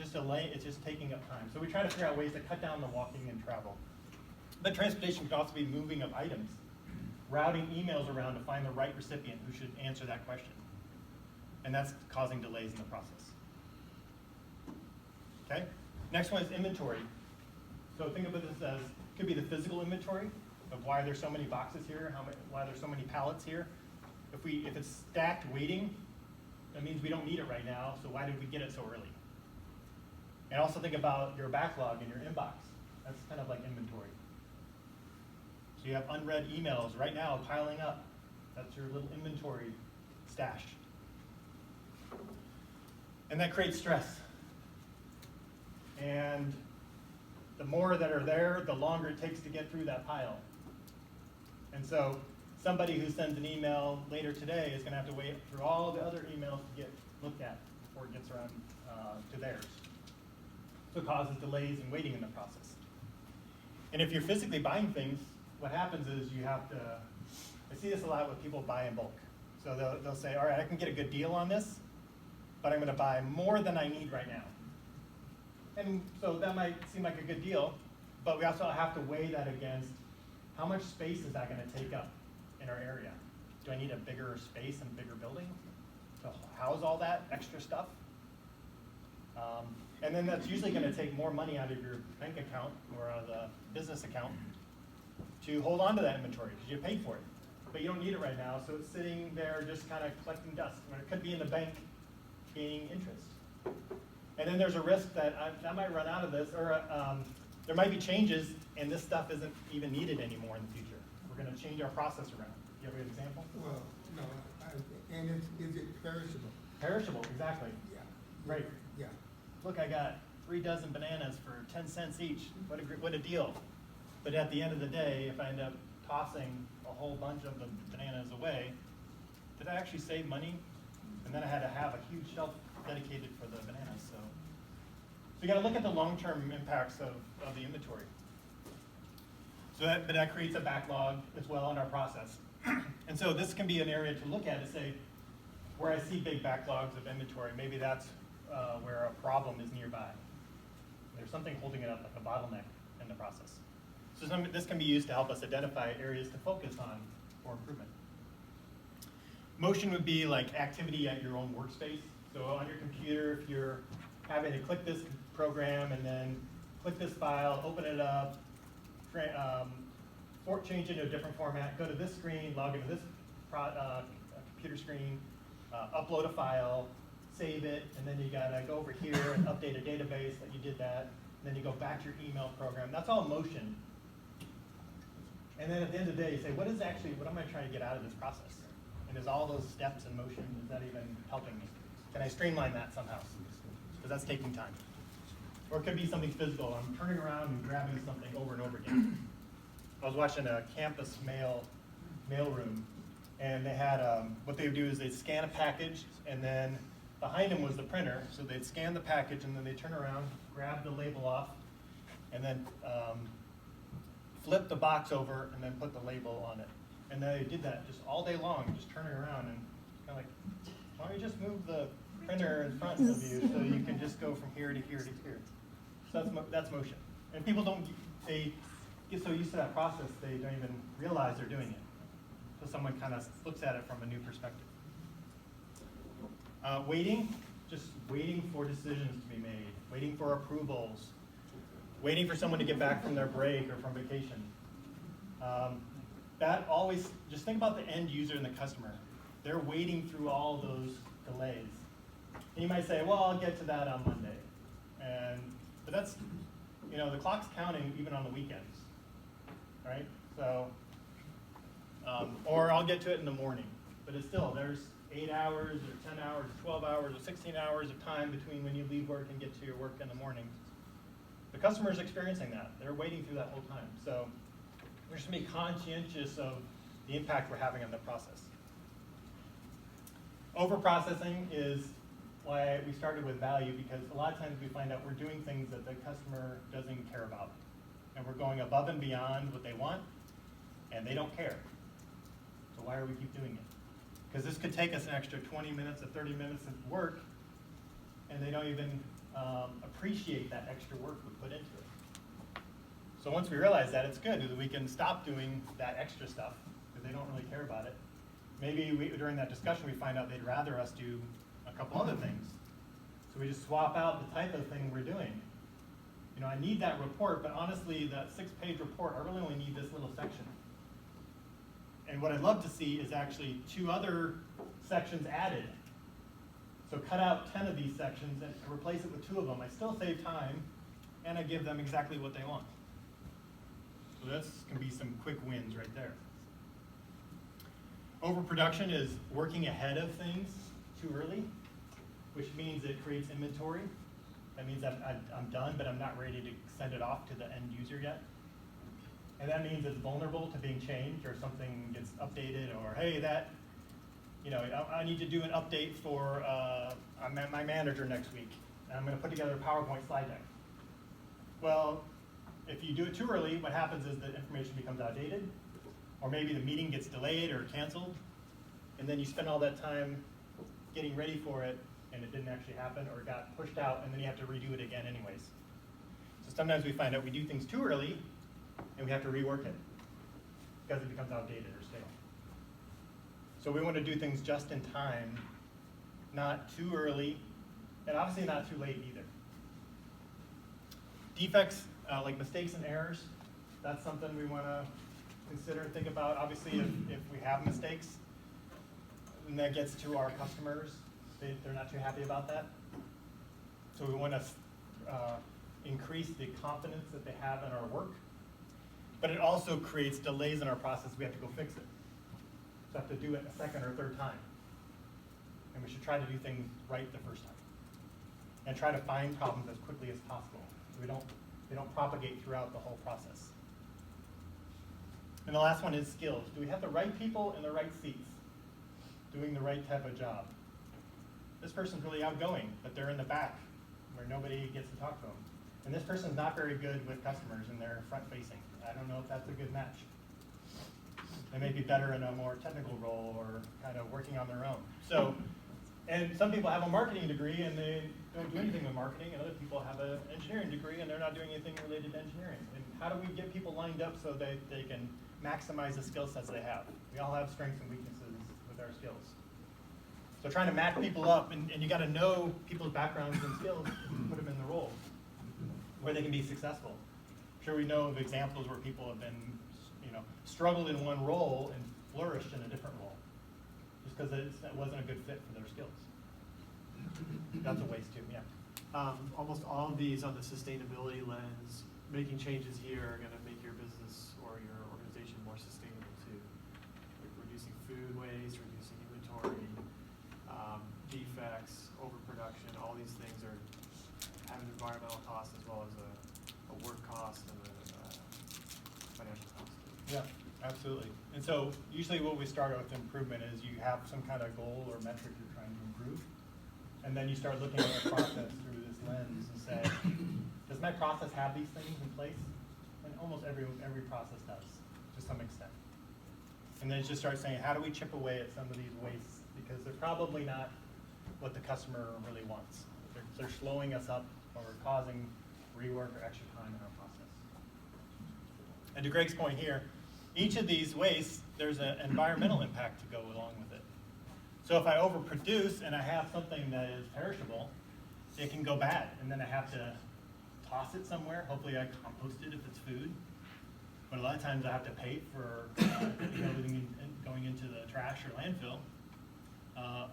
It's just taking up time. So we try to figure out ways to cut down the walking and travel. But transportation could also be moving of items, routing emails around to find the right recipient who should answer that question. And that's causing delays in the process. Okay? Next one is inventory. So think of this as, could be the physical inventory of why there's so many boxes here, why there's so many pallets here. If it's stacked waiting, that means we don't need it right now, so why did we get it so early? And also think about your backlog in your inbox. That's kind of like inventory. So you have unread emails right now piling up. That's your little inventory stash. And that creates stress. And the more that are there, the longer it takes to get through that pile. And so somebody who sends an email later today is going to have to wait through all the other emails to get looked at before it gets around to theirs. So it causes delays and waiting in the process. And if you're physically buying things, what happens is you have to, I see this a lot with people buy in bulk. So they'll say, all right, I can get a good deal on this, but I'm going to buy more than I need right now. And so that might seem like a good deal, but we also have to weigh that against how much space is that going to take up in our area? Do I need a bigger space and bigger building to house all that extra stuff? And then that's usually going to take more money out of your bank account or out of the business account to hold on to that inventory because you paid for it. But you don't need it right now, so it's sitting there just kind of collecting dust. Or it could be in the bank gaining interest. And then there's a risk that I might run out of this, or there might be changes and this stuff isn't even needed anymore in the future. We're going to change our process around. Do you have an example? Well, no, and is it perishable? Perishable, exactly. Yeah. Right. Yeah. Look, I got 3 dozen bananas for 10 cents each. What a deal. But at the end of the day, if I end up tossing a whole bunch of the bananas away, did I actually save money? And then I had to have a huge shelf dedicated for the bananas. So you got to look at the long-term impacts of the inventory. So that creates a backlog as well in our process. And so this can be an area to look at and say, where I see big backlogs of inventory, maybe that's where a problem is nearby. There's something holding it up, like a bottleneck in the process. So this can be used to help us identify areas to focus on for improvement. Motion would be like activity at your own workspace. So on your computer, if you're having to click this program and then click this file, open it up, change it to a different format, go to this screen, log into this computer screen, upload a file, save it, and then you gotta go over here and update a database that you did that, and then you go back to your email program. That's all motion. And then at the end of the day, you say, what am I trying to get out of this process? And is all those steps in motion, is that even helping me? Can I streamline that somehow? Because that's taking time. Or it could be something physical. I'm turning around and grabbing something over and over again. I was watching a campus mail room, and they had, what they would do is they'd scan a package, and then behind them was the printer, so they'd scan the package, and then they'd turn around, grab the label off, and then flip the box over, and then put the label on it. And they did that just all day long, just turning around, and kind of like, why don't you just move the printer in front of you so you can just go from here to here to here. So that's motion. And people they get so used to that process, they don't even realize they're doing it. So someone kind of looks at it from a new perspective. Waiting, just waiting for decisions to be made, waiting for approvals, waiting for someone to get back from their break or from vacation. That always, just think about the end user and the customer. They're waiting through all those delays. And you might say, well, I'll get to that on Monday. But that's, the clock's counting even on the weekends, right? So, or I'll get to it in the morning. But it's still, there's 8 hours or 10 hours or 12 hours or 16 hours of time between when you leave work and get to your work in the morning. The customer's experiencing that. They're waiting through that whole time. So we're just going to be conscientious of the impact we're having on the process. Overprocessing is why we started with value, because a lot of times we find out we're doing things that the customer doesn't care about. And we're going above and beyond what they want, and they don't care. So why do we keep doing it? Because this could take us an extra 20 minutes or 30 minutes of work, and they don't even appreciate that extra work we put into it. So once we realize that, it's good that we can stop doing that extra stuff, because they don't really care about it. Maybe during that discussion we find out they'd rather us do a couple other things. So we just swap out the type of thing we're doing. I need that report, but honestly, that 6-page report, I really only need this little section. And what I'd love to see is actually 2 other sections added. So cut out 10 of these sections and replace it with 2 of them. I still save time, and I give them exactly what they want. So this can be some quick wins right there. Overproduction is working ahead of things too early, which means it creates inventory. That means I'm done, but I'm not ready to send it off to the end user yet. And that means it's vulnerable to being changed, or something gets updated, or hey, I need to do an update for my manager next week, and I'm going to put together a PowerPoint slide deck. Well, if you do it too early, what happens is the information becomes outdated, or maybe the meeting gets delayed or canceled, and then you spend all that time getting ready for it, and it didn't actually happen, or it got pushed out, and then you have to redo it again anyways. So sometimes we find out we do things too early, and we have to rework it because it becomes outdated or stale. So we want to do things just in time, not too early, and obviously not too late either. Defects, like mistakes and errors, that's something we want to consider and think about. Obviously, if we have mistakes, and that gets to our customers, they're not too happy about that. So we want to increase the confidence that they have in our work. But it also creates delays in our process. We have to go fix it. So we have to do it a second or third time. And we should try to do things right the first time. And try to find problems as quickly as possible, so they don't propagate throughout the whole process. And the last one is skills. Do we have the right people in the right seats, doing the right type of job? This person's really outgoing, but they're in the back where nobody gets to talk to them. And this person's not very good with customers, and they're front-facing. I don't know if that's a good match. They may be better in a more technical role or kind of working on their own. So, and some people have a marketing degree and they don't do anything with marketing, and other people have an engineering degree and they're not doing anything related to engineering. And how do we get people lined up so that they can maximize the skill sets they have? We all have strengths and weaknesses with our skills. So trying to match people up, and you got to know people's backgrounds and skills to put them in the roles where they can be successful. I'm sure we know of examples where people have been, struggled in one role and flourished in a different role, just because it wasn't a good fit for their skills. That's a waste too, yeah. Almost all of these on the sustainability lens, making changes here are going to make your business or your organization more sustainable too. Like reducing food waste, reducing inventory, defects, overproduction, all these things are have an environmental cost as well as a work cost and a financial cost. Yeah, absolutely. And so usually what we start with improvement is you have some kind of goal or metric you're trying to improve. And then you start looking at the process through this lens and say, does my process have these things in place? And almost every process does, to some extent. And then just start saying, how do we chip away at some of these wastes? Because they're probably not what the customer really wants. They're slowing us up or causing rework or extra time in our process. And to Greg's point here, each of these wastes, there's an environmental impact to go along with it. So if I overproduce and I have something that is perishable, it can go bad, and then I have to toss it somewhere. Hopefully I compost it if it's food. But a lot of times I have to pay for going into the trash or landfill,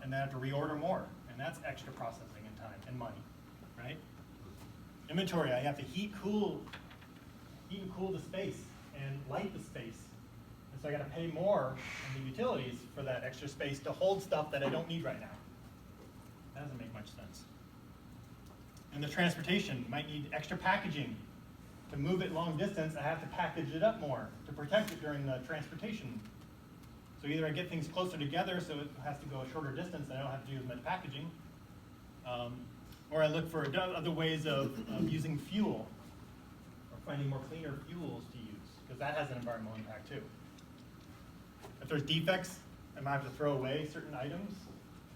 and then I have to reorder more, and that's extra processing and time and money, right? Inventory, I have to heat and cool the space and light the space. And so I gotta pay more in the utilities for that extra space to hold stuff that I don't need right now. That doesn't make much sense. And the transportation might need extra packaging. To move it long distance, I have to package it up more to protect it during the transportation. So either I get things closer together so it has to go a shorter distance and I don't have to do as much packaging, or I look for other ways of using fuel or finding more cleaner fuels to use, because that has an environmental impact too. If there's defects, I might have to throw away certain items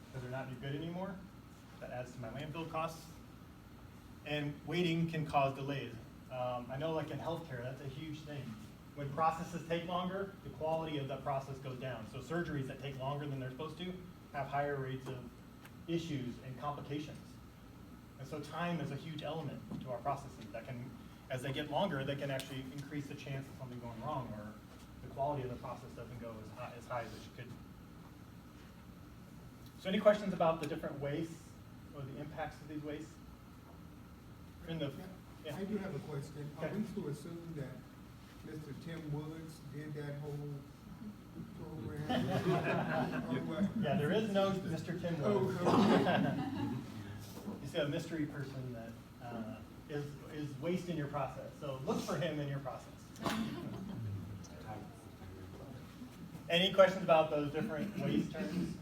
because they're not any good anymore. That adds to my landfill costs. And waiting can cause delays. I know like in healthcare, that's a huge thing. When processes take longer, the quality of that process goes down. So surgeries that take longer than they're supposed to have higher rates of issues and complications. And so time is a huge element to our processes that can, as they get longer, they can actually increase the chance of something going wrong, or the quality of the process doesn't go as high as it could. So any questions about the different wastes or the impacts of these wastes? Yeah. I do have a question. Are we to assume that Mr. Tim Woods did that whole program? Yeah, there is no Mr. Tim Woods. Oh, You see a mystery person that is wasting your process. So look for him in your process. Any questions about those different waste terms?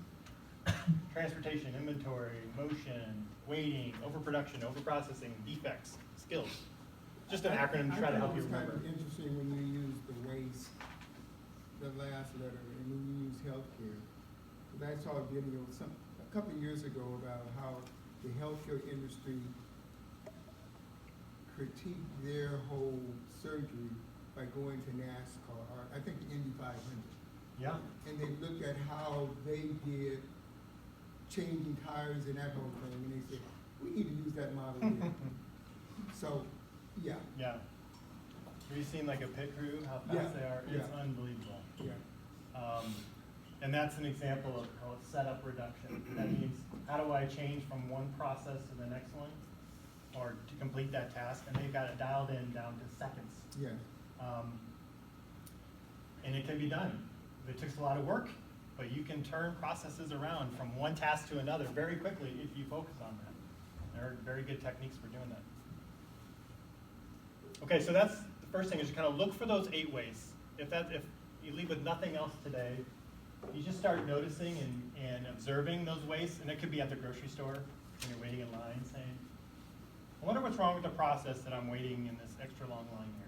Transportation, inventory, motion, waiting, overproduction, overprocessing, defects, skills. Just an acronym to try to help you remember. I thought it was kind of interesting when you use the waste, the last letter, and when you use healthcare. Because I saw a video a couple of years ago about how the healthcare industry critiqued their whole surgery by going to NASCAR, or I think the Indy 500. Yeah. And they looked at how they did changing tires and that whole thing, and they said, we need to use that model here. So, yeah. Yeah. Have you seen like a pit crew, how fast they are? It's unbelievable. Yeah. And that's an example of how it's setup reduction. That means, how do I change from one process to the next one, or to complete that task? And they've got it dialed in down to seconds. Yeah. And it can be done. It takes a lot of work, but you can turn processes around from one task to another very quickly if you focus on that. There are very good techniques for doing that. Okay, so that's the first thing, is you kind of look for those 8 wastes. If you leave with nothing else today, you just start noticing and observing those wastes, and it could be at the grocery store when you're waiting in line saying, I wonder what's wrong with the process that I'm waiting in this extra long line here.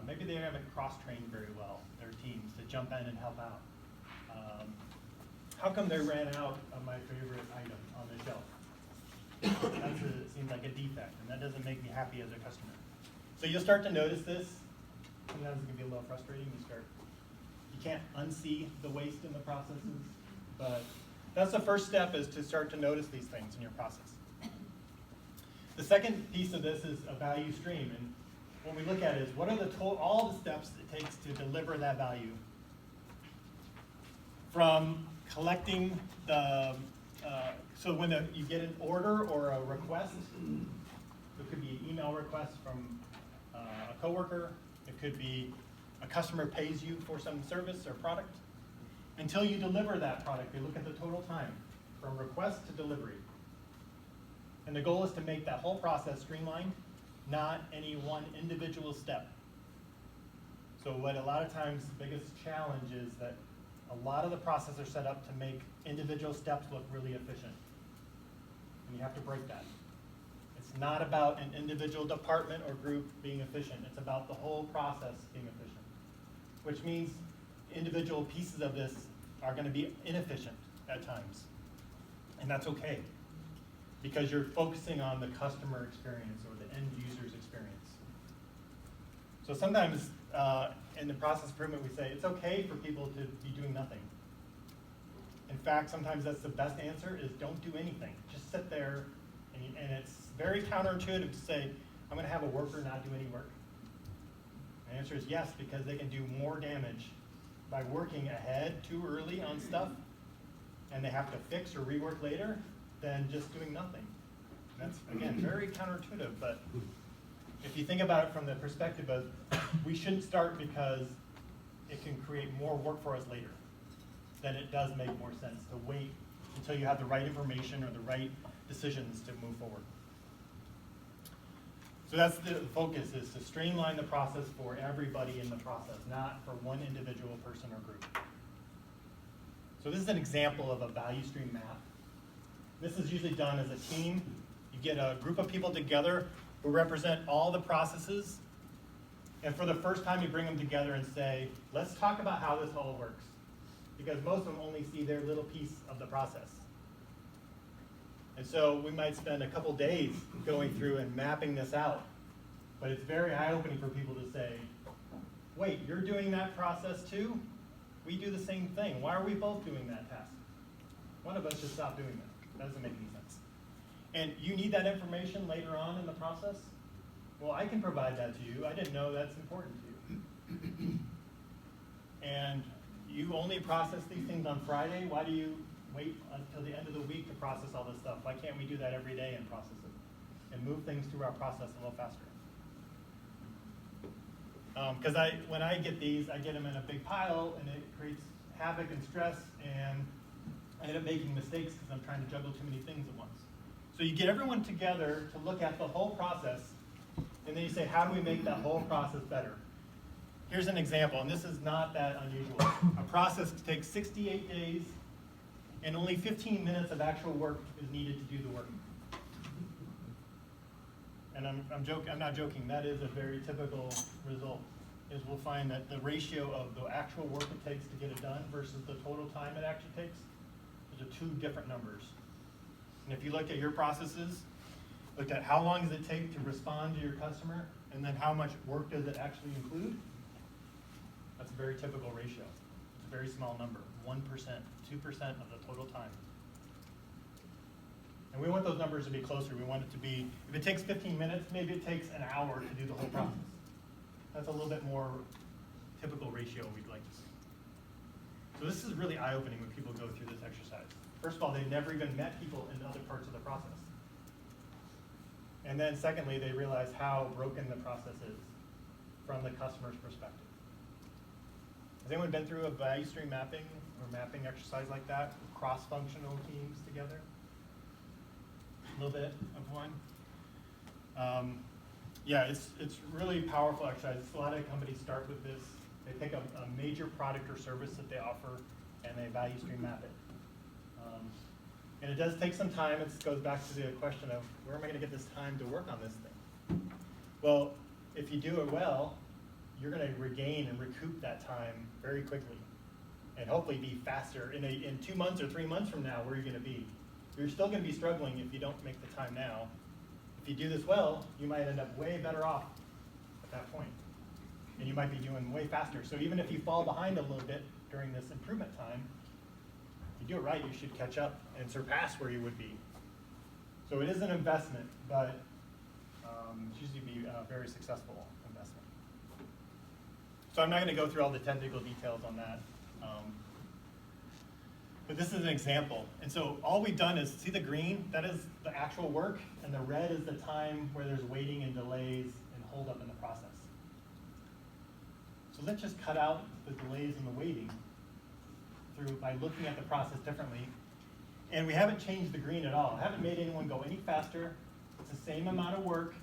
Maybe they haven't cross-trained very well, their teams, to jump in and help out. How come they ran out of my favorite item on the shelf? It seems like a defect, and that doesn't make me happy as a customer. So you'll start to notice this. Sometimes it can be a little frustrating. You can't unsee the waste in the processes, but that's the first step, is to start to notice these things in your process. The second piece of this is a value stream, and what we look at is what are all the steps it takes to deliver that value. From collecting the, so when you get an order or a request, it could be an email request from a coworker, it could be a customer pays you for some service or product. Until you deliver that product, they look at the total time from request to delivery. And the goal is to make that whole process streamlined, not any one individual step. So what a lot of times the biggest challenge is that a lot of the processes are set up to make individual steps look really efficient. And you have to break that. It's not about an individual department or group being efficient. It's about the whole process being efficient, which means individual pieces of this are going to be inefficient at times. And that's okay, because you're focusing on the customer experience or the end user's experience. So sometimes in the process improvement, we say it's okay for people to be doing nothing. In fact, sometimes that's the best answer is don't do anything. Just sit there, and it's very counterintuitive to say, I'm going to have a worker not do any work. The answer is yes, because they can do more damage by working ahead too early on stuff, and they have to fix or rework later, than just doing nothing. That's, again, very counterintuitive, but if you think about it from the perspective of we shouldn't start because it can create more work for us later, then it does make more sense to wait until you have the right information or the right decisions to move forward. So that's the focus, is to streamline the process for everybody in the process, not for one individual person or group. So this is an example of a value stream map. This is usually done as a team. You get a group of people together who represent all the processes, and for the first time you bring them together and say, let's talk about how this all works. Because most of them only see their little piece of the process. And so we might spend a couple days going through and mapping this out. But it's very eye-opening for people to say, wait, you're doing that process too? We do the same thing. Why are we both doing that task? One of us should stop doing that. That doesn't make any sense. And you need that information later on in the process? Well, I can provide that to you. I didn't know that's important to you. And you only process these things on Friday. Why do you wait until the end of the week to process all this stuff? Why can't we do that every day and process it and move things through our process a little faster? Because when I get these, I get them in a big pile, and it creates havoc and stress, and I end up making mistakes because I'm trying to juggle too many things at once. So you get everyone together to look at the whole process, and then you say, how do we make that whole process better? Here's an example, and this is not that unusual. A process takes 68 days, and only 15 minutes of actual work is needed to do the work. And I'm not joking, that is a very typical result, is we'll find that the ratio of the actual work it takes to get it done versus the total time it actually takes, those are two different numbers. And if you look at your processes, look at how long does it take to respond to your customer, and then how much work does it actually include, that's a very typical ratio. It's a very small number, 1%, 2% of the total time. And we want those numbers to be closer. We want it to be, if it takes 15 minutes, maybe it takes an hour to do the whole process. That's a little bit more typical ratio we'd like to see. So this is really eye-opening when people go through this exercise. First of all, they've never even met people in other parts of the process. And then secondly, they realize how broken the process is from the customer's perspective. Has anyone been through a value stream mapping or mapping exercise like that, with cross-functional teams together? A little bit of one. Yeah, it's really powerful exercise. A lot of companies start with this. They pick a major product or service that they offer, and they value stream map it. And it does take some time. It goes back to the question of, where am I going to get this time to work on this thing? Well, if you do it well, you're going to regain and recoup that time very quickly, and hopefully be faster. In 2 months or 3 months from now, where are you going to be? You're still going to be struggling if you don't make the time now. If you do this well, you might end up way better off at that point. And you might be doing way faster. So even if you fall behind a little bit during this improvement time, if you do it right, you should catch up and surpass where you would be. So it is an investment, but it's usually be a very successful investment. So I'm not going to go through all the technical details on that. But this is an example. And so all we've done is, see the green? That is the actual work, and the red is the time where there's waiting and delays and hold up in the process. So let's just cut out the delays and the waiting by looking at the process differently. And we haven't changed the green at all. Haven't made anyone go any faster. It's the same amount of work.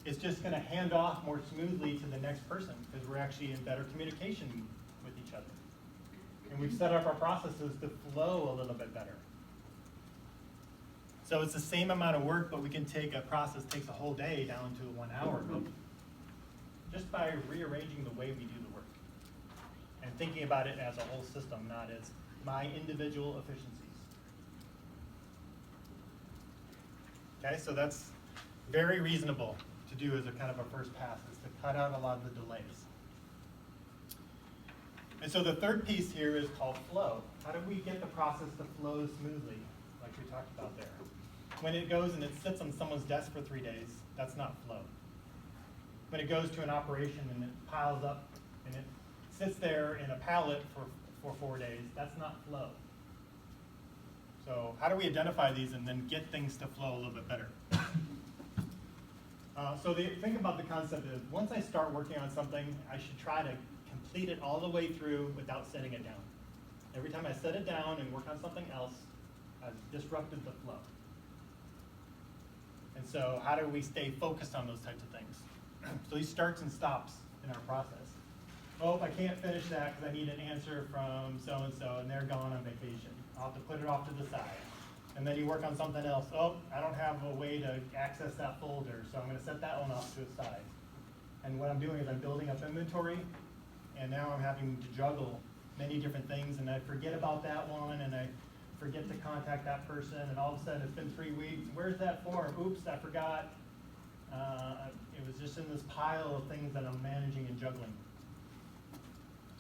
It's just gonna hand off more smoothly to the next person because we're actually in better communication with each other. And we've set up our processes to flow a little bit better. So it's the same amount of work, but we can take a process takes a whole day down to 1 hour, just by rearranging the way we do the work and thinking about it as a whole system, not as my individual efficiencies. Okay, so that's very reasonable to do as a kind of a first pass, is to cut out a lot of the delays. And so the third piece here is called flow. How do we get the process to flow smoothly, like we talked about there? When it goes and it sits on someone's desk for 3 days, that's not flow. When it goes to an operation and it piles up and it sits there in a pallet for 4 days, that's not flow. So how do we identify these and then get things to flow a little bit better? So think about the concept is, once I start working on something, I should try to complete it all the way through without setting it down. Every time I set it down and work on something else, I've disrupted the flow. And so how do we stay focused on those types of things? So these starts and stops in our process. Oh, I can't finish that because I need an answer from so-and-so and they're gone on vacation. I'll have to put it off to the side. And then you work on something else. Oh, I don't have a way to access that folder, so I'm going to set that one off to the side. And what I'm doing is I'm building up inventory, and now I'm having to juggle many different things, and I forget about that one, and I forget to contact that person, and all of a sudden it's been 3 weeks. Where's that form? Oops, I forgot. It was just in this pile of things that I'm managing and juggling.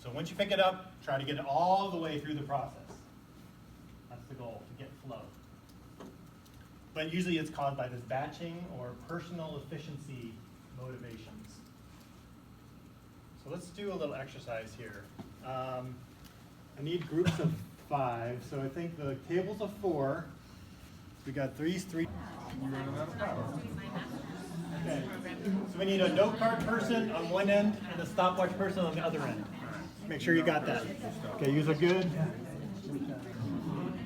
So once you pick it up, try to get it all the way through the process. That's the goal, to get flow. But usually it's caused by this batching or personal efficiency motivations. So let's do a little exercise here. I need groups of 5, so I think the tables of 4. We got 3. Okay, so we need a note card person on one end and a stopwatch person on the other end. Make sure you got that. Okay, you are good.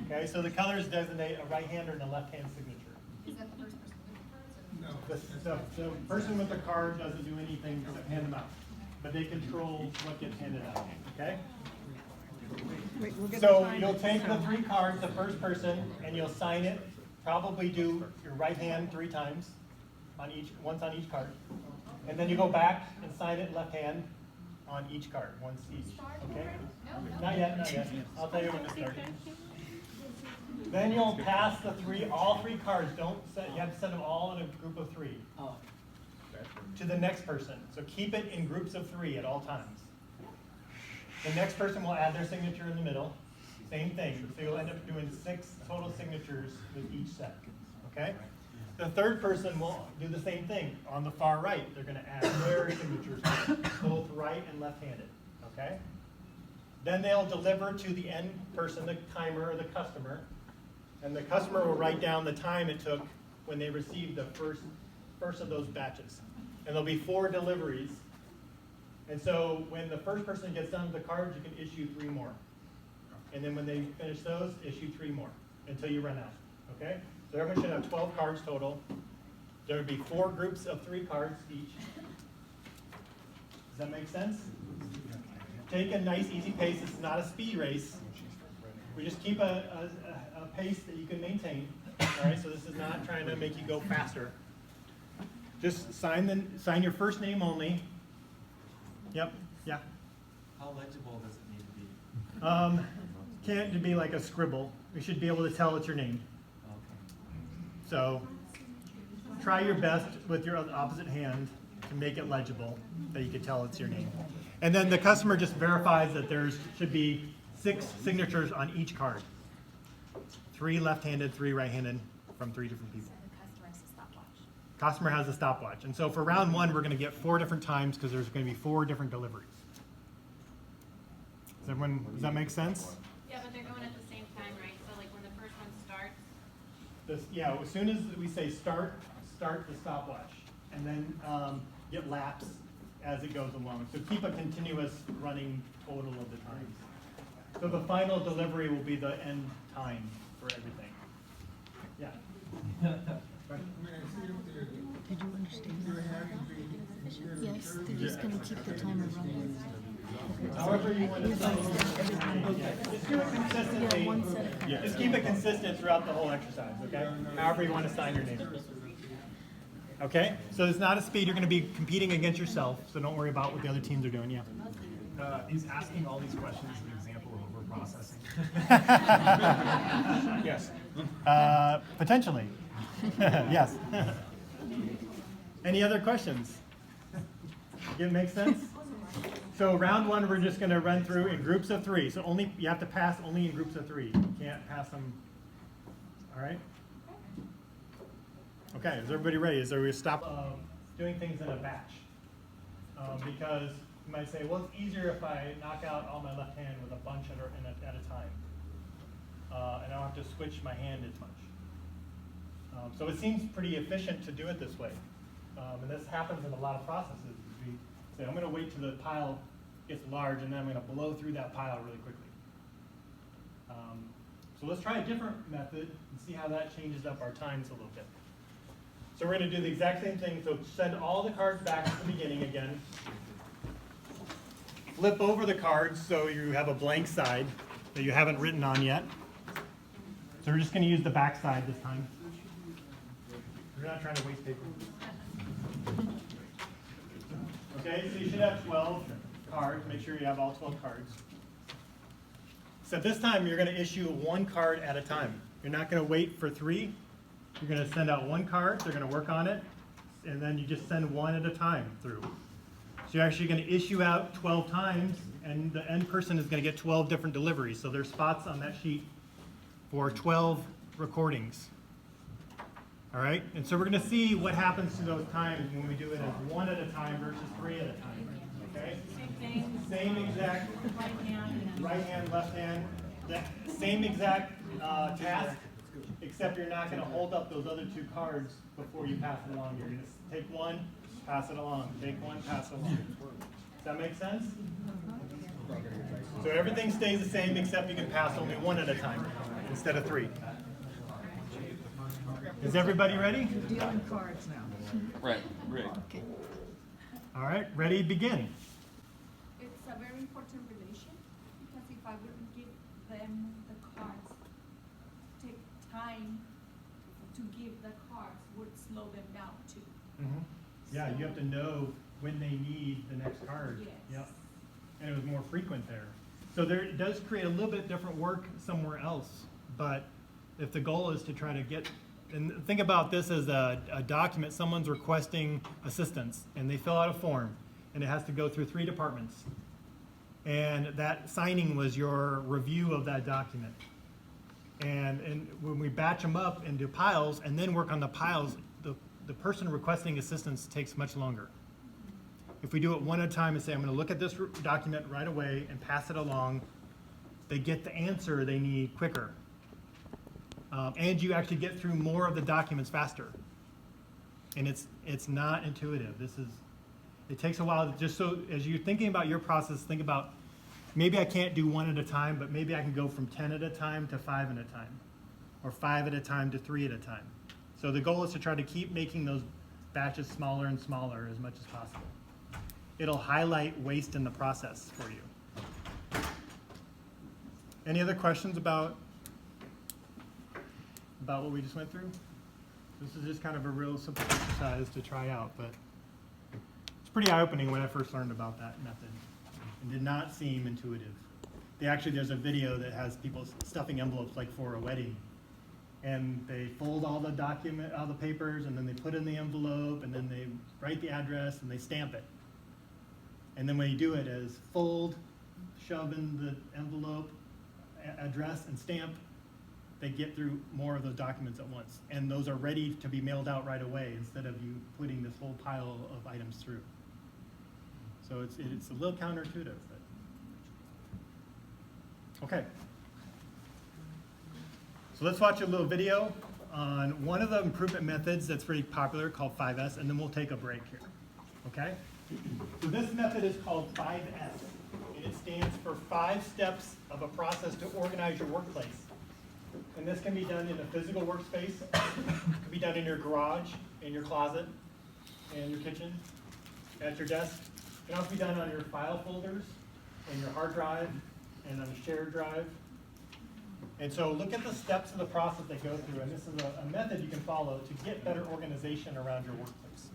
Okay, so the colors designate a right-hand and a left-hand signature. Is that the first person with the cards? The person with the card doesn't do anything except hand them out, but they control what gets handed out, okay? So you'll take the 3 cards, the first person, and you'll sign it. Probably do your right hand 3 times, once on each card. And then you go back and sign it left hand on each card, once each, okay? Not yet, not yet. I'll tell you when to start. Then you'll pass all 3 cards. You have to send them all in a group of 3 to the next person. So keep it in groups of 3 at all times. The next person will add their signature in the middle. Same thing. So you'll end up doing 6 total signatures with each set. Okay? The third person will do the same thing. On the far right, they're going to add their signatures, both right and left-handed. Okay? Then they'll deliver to the end person, the timer or the customer, and the customer will write down the time it took when they received the first of those batches. And there'll be 4 deliveries. And so when the first person gets done with the cards, you can issue 3 more. And then when they finish those, issue 3 more until you run out. Okay? So everyone should have 12 cards total. There would be 4 groups of 3 cards each. Does that make sense? Take a nice, easy pace. It's not a speed race. We just keep a pace that you can maintain. All right, so this is not trying to make you go faster. Just sign your first name only. Yep, yeah. How legible does it need to be? Can't be like a scribble. We should be able to tell it's your name. Okay. So try your best with your opposite hand to make it legible, that you can tell it's your name. And then the customer just verifies that there should be 6 signatures on each card. 3 left-handed, 3 right-handed from 3 different people. The customer has a stopwatch. Customer has a stopwatch. And so for round 1, we're going to get 4 different times because there's going to be 4 different deliveries. Does that make sense? Yeah, but they're going at the same time, right? So like when the first one starts, As soon as we say start the stopwatch, and then get laps as it goes along. So keep a continuous running total of the times. So the final delivery will be the end time for everything. Yeah. Did you understand that? Yes, they're just going to keep the timer running. However you want to sign just do it consistently. Just keep it consistent throughout the whole exercise, okay? However you want to sign your name. Okay? So it's not a speed. You're going to be competing against yourself, so don't worry about what the other teams are doing. Yeah. Is asking all these questions an example of over processing? Yes. Potentially. Yes. Any other questions? It makes sense? So round one, we're just going to run through in groups of 3. So only you have to pass only in groups of 3. You can't pass them. All right? Okay, is everybody ready? Is there we stop doing things in a batch? Because you might say, well, it's easier if I knock out all my left hand with a bunch at a time. And I don't have to switch my hand as much. So it seems pretty efficient to do it this way. And this happens in a lot of processes. We say, I'm going to wait till the pile gets large, and then I'm going to blow through that pile really quickly. So let's try a different method and see how that changes up our times a little bit. So we're going to do the exact same thing. So send all the cards back to the beginning again. Flip over the cards so you have a blank side that you haven't written on yet. So we're just going to use the back side this time. We're not trying to waste paper. Okay, so you should have 12 cards. Make sure you have all 12 cards. So this time you're going to issue 1 card at a time. You're not going to wait for 3. You're going to send out 1 card. They're going to work on it. And then you just send 1 at a time through. So you're actually going to issue out 12 times, and the end person is going to get 12 different deliveries. So there's spots on that sheet for 12 recordings. All right, and so we're going to see what happens to those times when we do it as 1 at a time versus 3 at a time. Okay? Same exact right hand, left hand, same exact task, except you're not going to hold up those other 2 cards before you pass it along. You're going to take 1, pass it along, take 1, pass it along. Does that make sense? So everything stays the same except you can pass only 1 at a time instead of 3. Is everybody ready? You're dealing cards now. Right, right. Okay. All right, ready, begin. It's a very important relation, because if I wouldn't give them the cards, take time to give the cards would slow them down too. Yeah, you have to know when they need the next card. Yes. Yep. And it was more frequent there. So it does create a little bit different work somewhere else, but if the goal is to try to get, and think about this as a document, someone's requesting assistance, and they fill out a form, and it has to go through 3 departments. And that signing was your review of that document. And when we batch them up into piles and then work on the piles, the person requesting assistance takes much longer. If we do it 1 at a time and say, I'm going to look at this document right away and pass it along, they get the answer they need quicker. And you actually get through more of the documents faster. And it's not intuitive. It takes a while. Just so as you're thinking about your process, think about, maybe I can't do 1 at a time, but maybe I can go from 10 at a time to 5 at a time, or 5 at a time to 3 at a time. So the goal is to try to keep making those batches smaller and smaller as much as possible. It'll highlight waste in the process for you. Any other questions about what we just went through? This is just kind of a real simple exercise to try out, but it's pretty eye-opening when I first learned about that method. It did not seem intuitive. There's a video that has people stuffing envelopes like for a wedding, and they fold all the papers, and then they put in the envelope, and then they write the address, and they stamp it. And then when you do it as fold, shove in the envelope, address, and stamp, they get through more of those documents at once. And those are ready to be mailed out right away instead of you putting this whole pile of items through. So it's a little counterintuitive. But. Okay. So let's watch a little video on one of the improvement methods that's pretty popular called 5S, and then we'll take a break here. Okay? So this method is called 5S, and it stands for 5 steps of a process to organize your workplace. And And this can be done in a physical workspace. It can be done in your garage, in your closet, in your kitchen, at your desk. It can also be done on your file folders, in your hard drive, and on a shared drive. And so look at the steps of the process they go through, and this is a method you can follow to get better organization around your workplace.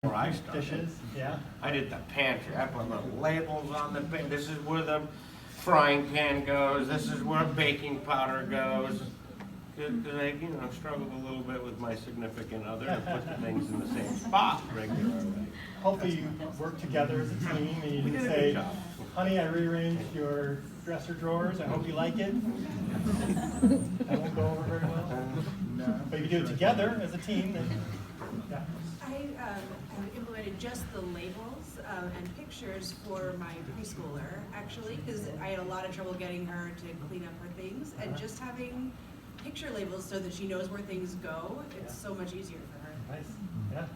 Where I started. dishes, yeah? I did the pantry. I put little labels on the pan. This is where the frying pan goes. This is where baking powder goes. Because I, struggled a little bit with my significant other to put the things in the same spot regularly. Hopefully you work together as a team and you We can did a say, good job. honey, I rearranged your dresser drawers. I hope you like it. That won't go over very well. But if you do it together as a team, then, yeah. I have implemented just the labels and pictures for my preschooler, actually, because I had a lot of trouble getting her to clean up her things, and just having picture labels so that she knows where things go, it's so much easier for her. Nice, yeah,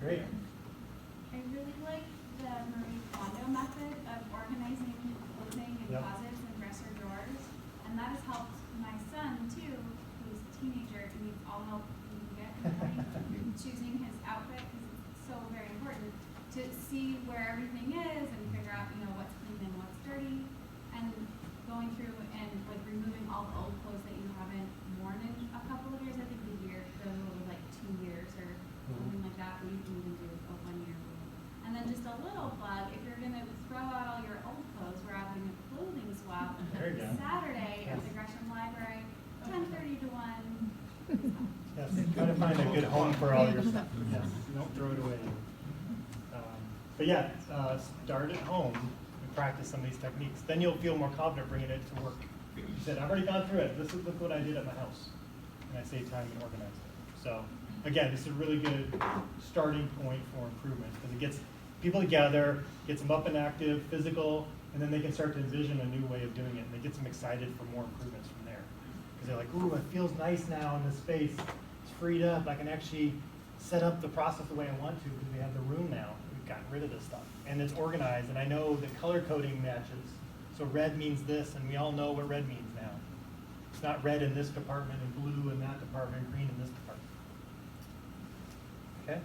great. I really like the Marie Kondo method of organizing clothing in closets and dresser drawers, and that has helped my son too, who's a teenager and needs all help he can get in the morning, choosing his outfit because it's so very important to see where everything is and figure out what's clean and what's dirty, and going through and like removing all the old clothes that you haven't worn in a couple of years. I think the rule was like 2 years or something like that, but you can even do a 1 year rule. And then just a little plug, if you're gonna throw out all your old clothes, we're having a clothing swap Saturday at the Gresham Library, 10:30 to 1. Yes, try to find a good home for all your stuff. Yes, don't throw it away. But yeah, start at home and practice some of these techniques. Then you'll feel more confident bringing it to work. You said, I've already gone through it. Look what I did at my house. And I saved time and organized it. So again, this is a really good starting point for improvement because it gets people together, gets them up and active, physical, and then they can start to envision a new way of doing it. And it gets them excited for more improvements from there. Because they're like, ooh, it feels nice now in this space. It's freed up. I can actually set up the process the way I want to because we have the room now. We've gotten rid of this stuff. And it's organized, and I know the color coding matches. So red means this, and we all know what red means now. It's not red in this department and blue in that department and green in this department. Okay?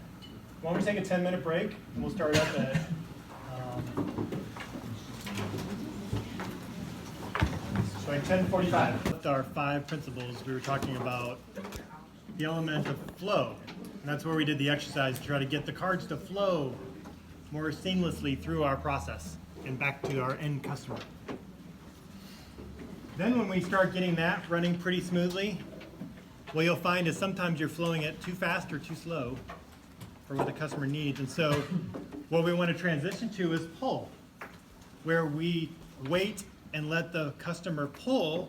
Why don't we take a 10-minute break, and we'll start up at so at 10:45. With our 5 principles, we were talking about the element of flow. And that's where we did the exercise to try to get the cards to flow more seamlessly through our process and back to our end customer. Then when we start getting that running pretty smoothly, what you'll find is sometimes you're flowing it too fast or too slow for what the customer needs. And so what we want to transition to is pull, where we wait and let the customer pull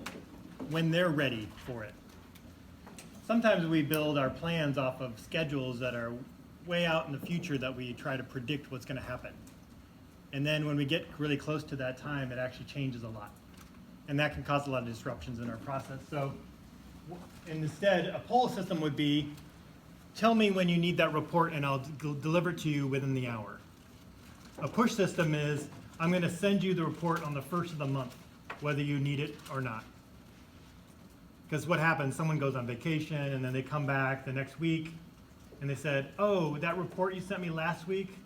when they're ready for it. Sometimes we build our plans off of schedules that are way out in the future that we try to predict what's going to happen. And then when we get really close to that time, it actually changes a lot. And that can cause a lot of disruptions in our process. So instead, a pull system would be, tell me when you need that report and I'll deliver it to you within the hour. A push system is, I'm going to send you the report on the 1st of the month, whether you need it or not. Because what happens, someone goes on vacation and then they come back the next week and they said, oh, that report you sent me last week,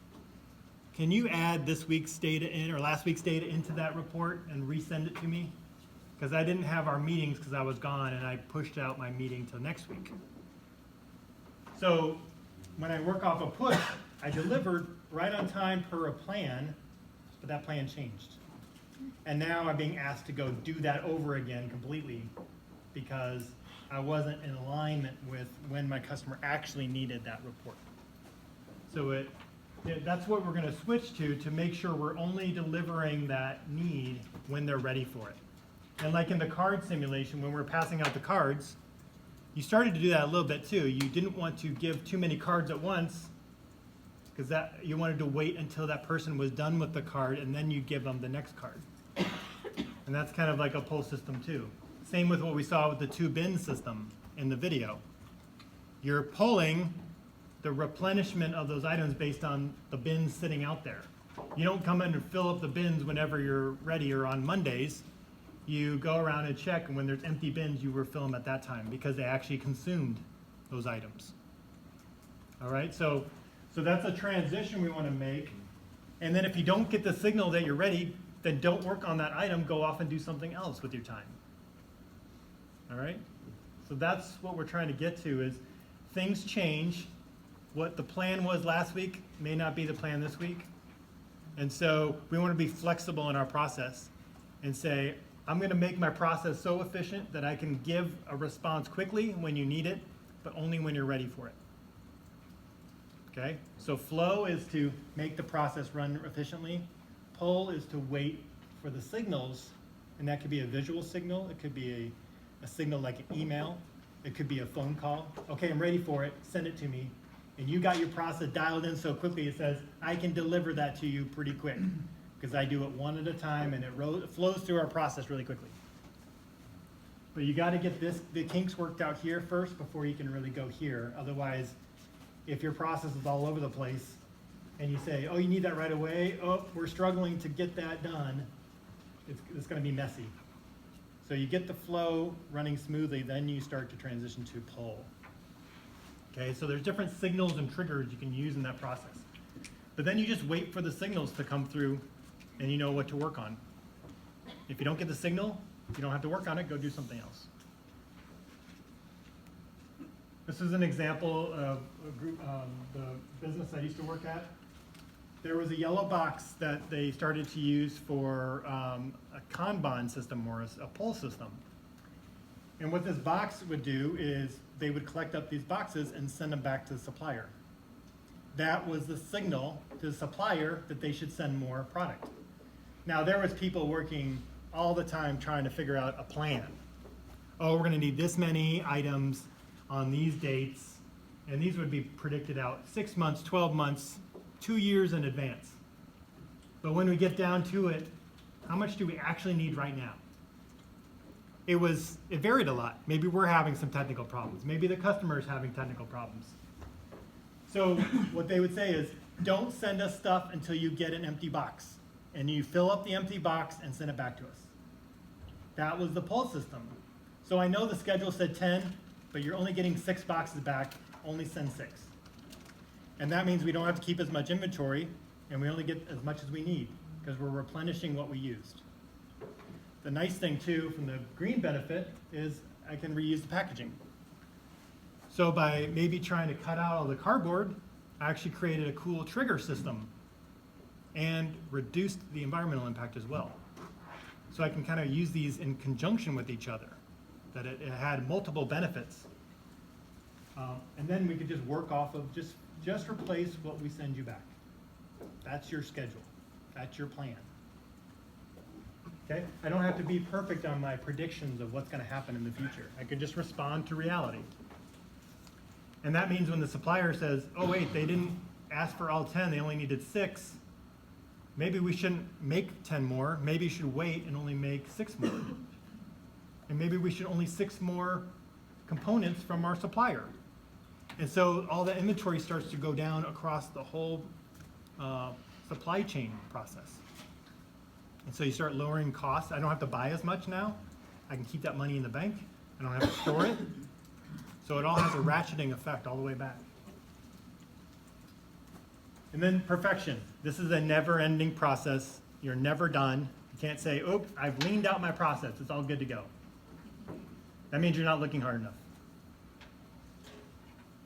can you add this week's data in or last week's data into that report and resend it to me? Because I didn't have our meetings because I was gone and I pushed out my meeting till next week. So when I work off a push, I delivered right on time per a plan, but that plan changed. And now I'm being asked to go do that over again completely because I wasn't in alignment with when my customer actually needed that report. So that's what we're going to switch to make sure we're only delivering that need when they're ready for it. And like in the card simulation, when we're passing out the cards, you started to do that a little bit too. You didn't want to give too many cards at once because you wanted to wait until that person was done with the card and then you give them the next card. And that's kind of like a pull system too. Same with what we saw with the 2-bin system in the video. You're pulling the replenishment of those items based on the bins sitting out there. You don't come in and fill up the bins whenever you're ready or on Mondays. You go around and check, and when there's empty bins, you refill them at that time because they actually consumed those items. All right, so that's a transition we want to make. And then if you don't get the signal that you're ready, then don't work on that item, go off and do something else with your time. All right? So that's what we're trying to get to is things change, what the plan was last week may not be the plan this week. And so we want to be flexible in our process and say, I'm going to make my process so efficient that I can give a response quickly when you need it, but only when you're ready for it. Okay? So flow is to make the process run efficiently. Pull is to wait for the signals, and that could be a visual signal. It could be a signal like an email. It could be a phone call. Okay, I'm ready for it. Send it to me. And you got your process dialed in so quickly it says, I can deliver that to you pretty quick because I do it one at a time and it flows through our process really quickly. But you got to get the kinks worked out here first before you can really go here. Otherwise, if your process is all over the place and you say, oh, you need that right away, oh, we're struggling to get that done, it's going to be messy. So you get the flow running smoothly, then you start to transition to pull. Okay, so there's different signals and triggers you can use in that process. But then you just wait for the signals to come through and you know what to work on. If you don't get the signal, you don't have to work on it, go do something else. This is an example of a group, the business I used to work at. There was a yellow box that they started to use for a Kanban system or a pull system. And what this box would do is they would collect up these boxes and send them back to the supplier. That was the signal to the supplier that they should send more product. Now there was people working all the time trying to figure out a plan. Oh, we're gonna need this many items on these dates, and these would be predicted out 6 months, 12 months, 2 years in advance. But when we get down to it, how much do we actually need right now? It varied a lot. Maybe we're having some technical problems. Maybe the customer is having technical problems. So what they would say is, don't send us stuff until you get an empty box. And you fill up the empty box and send it back to us. That was the pull system. So I know the schedule said 10, but you're only getting 6 boxes back, only send 6. And that means we don't have to keep as much inventory, and we only get as much as we need, because we're replenishing what we used. The nice thing too, from the green benefit, is I can reuse the packaging. So by maybe trying to cut out all the cardboard, I actually created a cool trigger system and reduced the environmental impact as well. So I can kind of use these in conjunction with each other, that it had multiple benefits. And then we could just work off of just replace what we send you back. That's your schedule. That's your plan. Okay? I don't have to be perfect on my predictions of what's going to happen in the future. I can just respond to reality. And that means when the supplier says, oh wait, they didn't ask for all 10, they only needed 6, maybe we shouldn't make 10 more, maybe you should wait and only make 6 more. And maybe we should only 6 more components from our supplier. And so all the inventory starts to go down across the whole supply chain process. And so you start lowering costs. I don't have to buy as much now. I can keep that money in the bank. I don't have to store it. So it all has a ratcheting effect all the way back. And then perfection. This is a never-ending process. You're never done. You can't say, "Oop, I've leaned out my process. It's all good to go." That means you're not looking hard enough.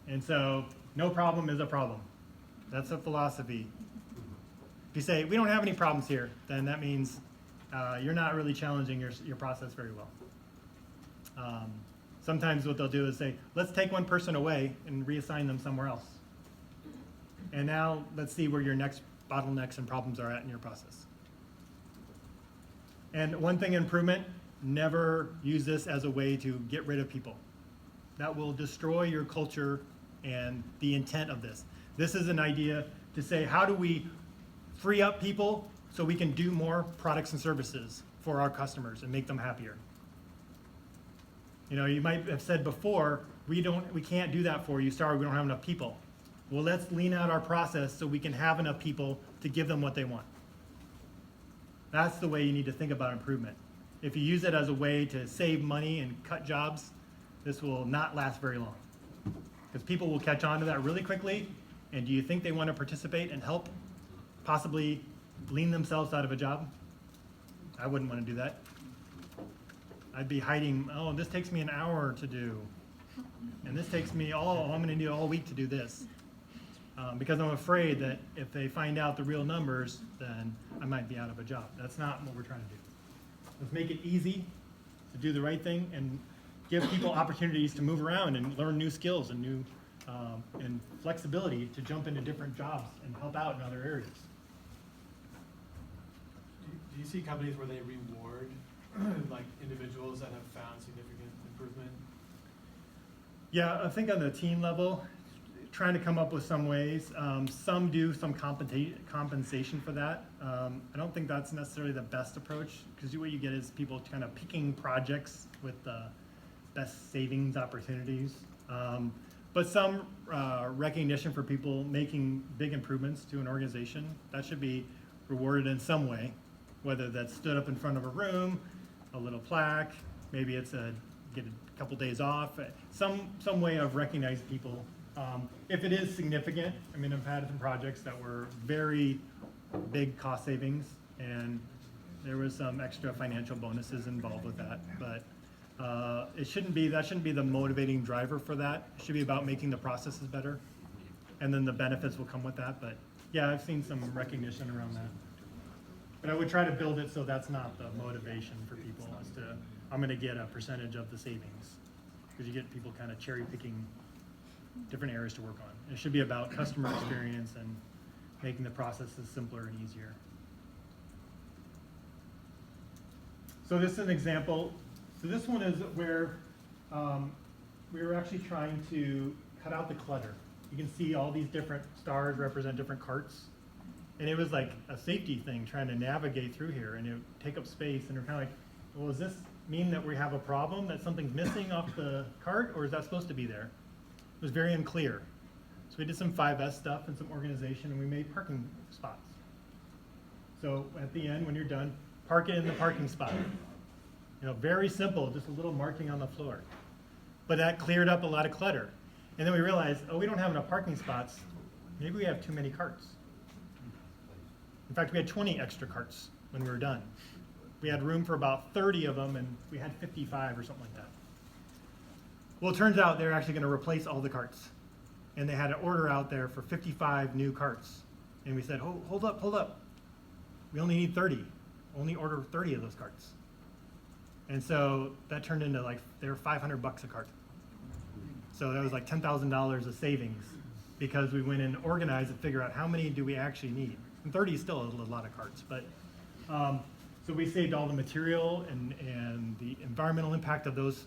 And so no problem is a problem. That's a philosophy. If you say, we don't have any problems here, then that means you're not really challenging your process very well. Sometimes what they'll do is say, let's take one person away and reassign them somewhere else. And now let's see where your next bottlenecks and problems are at in your process. And one thing, improvement, never use this as a way to get rid of people. That will destroy your culture and the intent of this. This is an idea to say, how do we free up people so we can do more products and services for our customers and make them happier? You know, you might have said before, we can't do that for you, sorry, we don't have enough people. Well, let's lean out our process so we can have enough people to give them what they want. That's the way you need to think about improvement. If you use it as a way to save money and cut jobs, this will not last very long. Because people will catch on to that really quickly, and do you think they want to participate and help possibly lean themselves out of a job? I wouldn't want to do that. I'd be hiding, oh, this takes me an hour to do, and this takes me I'm going to need all week to do this. because I'm afraid that if they find out the real numbers, then I might be out of a job. That's not what we're trying to do. Let's make it easy to do the right thing and give people opportunities to move around and learn new skills and new and flexibility to jump into different jobs and help out in other areas. Do you see companies where they reward like individuals that have found significant improvement? Yeah, I think on the team level, trying to come up with some ways. Some do some compensation for that. I don't think that's necessarily the best approach, because what you get is people kind of picking projects with the best savings opportunities. But some recognition for people making big improvements to an organization, that should be rewarded in some way, whether that's stood up in front of a room, a little plaque, maybe it's get a couple days off, some way of recognizing people. If it is significant, I mean, I've had some projects that were very big cost savings, and there was some extra financial bonuses involved with that, but that shouldn't be the motivating driver for that. It should be about making the processes better, and then the benefits will come with that. But yeah, I've seen some recognition around that. But I would try to build it so that's not the motivation for people, as to, I'm gonna get a percentage of the savings, because you get people kind of cherry picking different areas to work on. It should be about customer experience and making the processes simpler and easier. So this is an example. So this one is where we were actually trying to cut out the clutter. You can see all these different stars represent different carts. And it was like a safety thing, trying to navigate through here, and it would take up space, and we're kind of like, well, does this mean that we have a problem, that something's missing off the cart, or is that supposed to be there? It was very unclear. So we did some 5S stuff and some organization, and we made parking spots. So at the end, when you're done, park it in the parking spot. You know, very simple, just a little marking on the floor. But that cleared up a lot of clutter. And then we realized, oh, we don't have enough parking spots. Maybe we have too many carts. In fact, we had 20 extra carts when we were done. We had room for about 30 of them, and we had 55 or something like that. Well, it turns out they're actually going to replace all the carts. And they had an order out there for 55 new carts. And we said, oh, hold up. We only need 30. Only order 30 of those carts. And so that turned into like, they were $500 a cart. So that was like $10,000 of savings, because we went and organized and figured out how many do we actually need. And 30 is still a lot of carts, but so we saved all the material and the environmental impact of those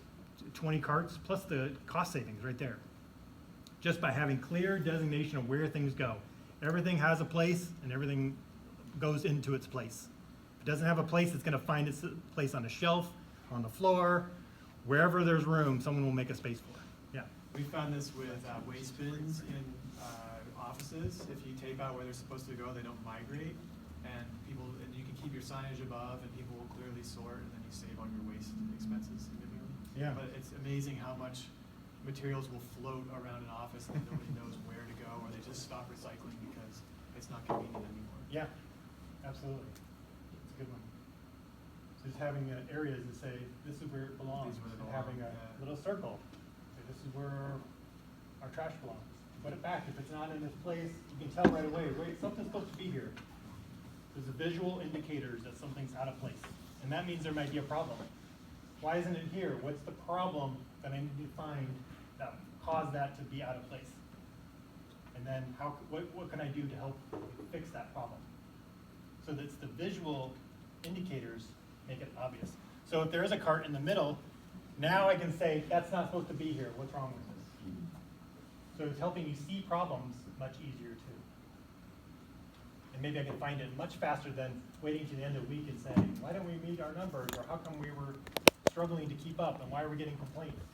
20 carts, plus the cost savings right there, just by having clear designation of where things go. Everything has a place, and everything goes into its place. If it doesn't have a place, it's going to find its place on a shelf, on the floor, wherever there's room, someone will make a space for it. Yeah. We found this with waste bins in offices. If you tape out where they're supposed to go, they don't migrate, and you can keep your signage above, and people will clearly sort, and then you save on your waste expenses significantly. Yeah. But it's amazing how much materials will float around an office and nobody knows where to go, or they just stop recycling because it's not convenient anymore. Yeah, absolutely. It's a good one. So just having areas that say, this is where it belongs, These are where they and having a belong, little circle. Say, this is where our trash belongs. Put it back. If it's not in this place, you can tell right away, wait, something's supposed to be here. There's a visual indicators that something's out of place. And that means there might be a problem. Why isn't it here? What's the problem that I need to find that caused that to be out of place? And then what can I do to help fix that problem? So that's the visual indicators make it obvious. So if there is a cart in the middle, now I can say, that's not supposed to be here. What's wrong with this? So it's helping you see problems much easier too. And maybe I can find it much faster than waiting to the end of the week and saying, why don't we meet our numbers? Or how come we were struggling to keep up, and why are we getting complaints?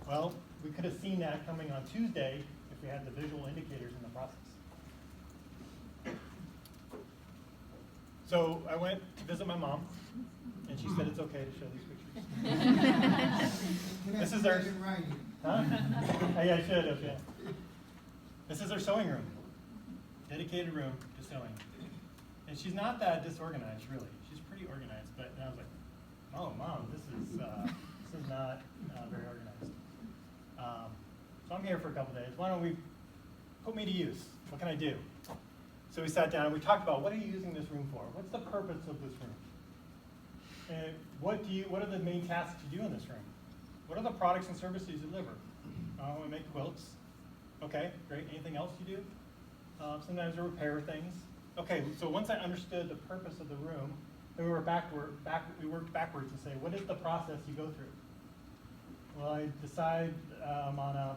Well, we could have seen that coming on Tuesday if we had the visual indicators in the process. So I went to visit my mom, and she said it's okay to show these pictures. This is our, huh? Oh, yeah, I should have, yeah. This is our sewing room, dedicated room to sewing. And she's not that disorganized, really. She's pretty organized, but I was like, oh, Mom, this is not very organized. So I'm here for a couple days. Why don't we put me to use. What can I do? So we sat down and we talked about, what are you using this room for? What's the purpose of this room? And what are the main tasks you do in this room? What are the products and services you deliver? We make quilts. Okay, great. Anything else you do? Sometimes we repair things. Okay, so once I understood the purpose of the room, then we worked backwards and say, what is the process you go through? Well, I decide I'm on a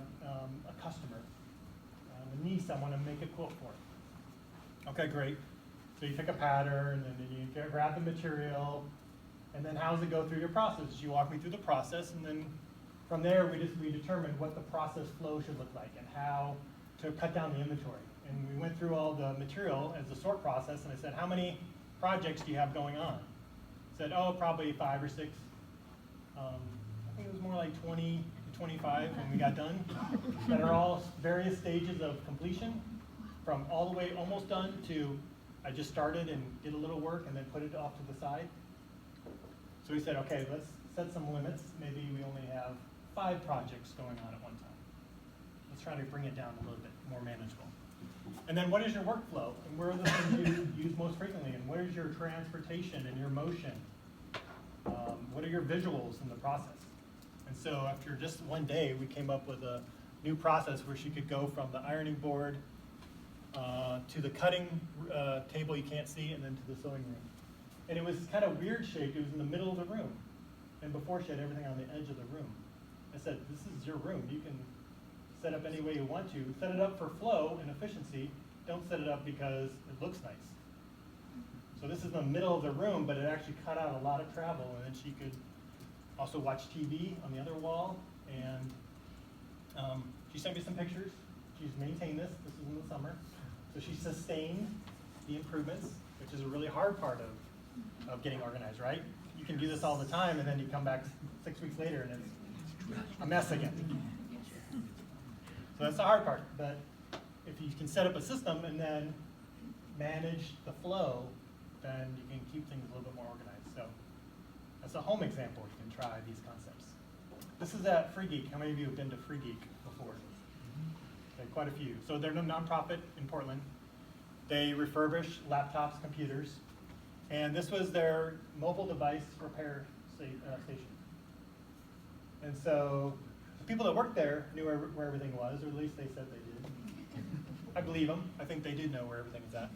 customer, a niece I want to make a quilt for. Okay, great. So you pick a pattern, and then you grab the material, and then how does it go through your process? You walk me through the process, and then from there we determined what the process flow should look like and how to cut down the inventory. And we went through all the material as a sort process, and I said, how many projects do you have going on? I said, oh, probably 5 or 6. I think it was more like 20 to 25 when we got done, that are all various stages of completion, from all the way almost done to I just started and did a little work and then put it off to the side. So we said, okay, let's set some limits. Maybe we only have 5 projects going on at one time. Let's try to bring it down a little bit more manageable. And then what is your workflow? And where are the things you use most frequently? And what is your transportation and your motion? What are your visuals in the process? And so after just one day, we came up with a new process where she could go from the ironing board to the cutting table you can't see, and then to the sewing room. And it was kind of weird shaped. It was in the middle of the room. And before, she had everything on the edge of the room. I said, this is your room. You can set up any way you want to. Set it up for flow and efficiency. Don't set it up because it looks nice. So this is in the middle of the room, but it actually cut out a lot of travel. And then she could also watch TV on the other wall. And she sent me some pictures. She's maintained this. This is in the summer. So she sustained the improvements, which is a really hard part of getting organized, right? You can do this all the time, and then you come back 6 weeks later, and it's a mess again. So that's the hard part. But if you can set up a system and then manage the flow, then you can keep things a little bit more organized. So that's a home example. You can try these concepts. This is at Free Geek. How many of you have been to Free Geek before? Okay, quite a few. So they're a nonprofit in Portland. They refurbish laptops, computers, and this was their mobile device repair station. And so the people that worked there knew where everything was, or at least they said they did. I believe them. I think they did know where everything is at.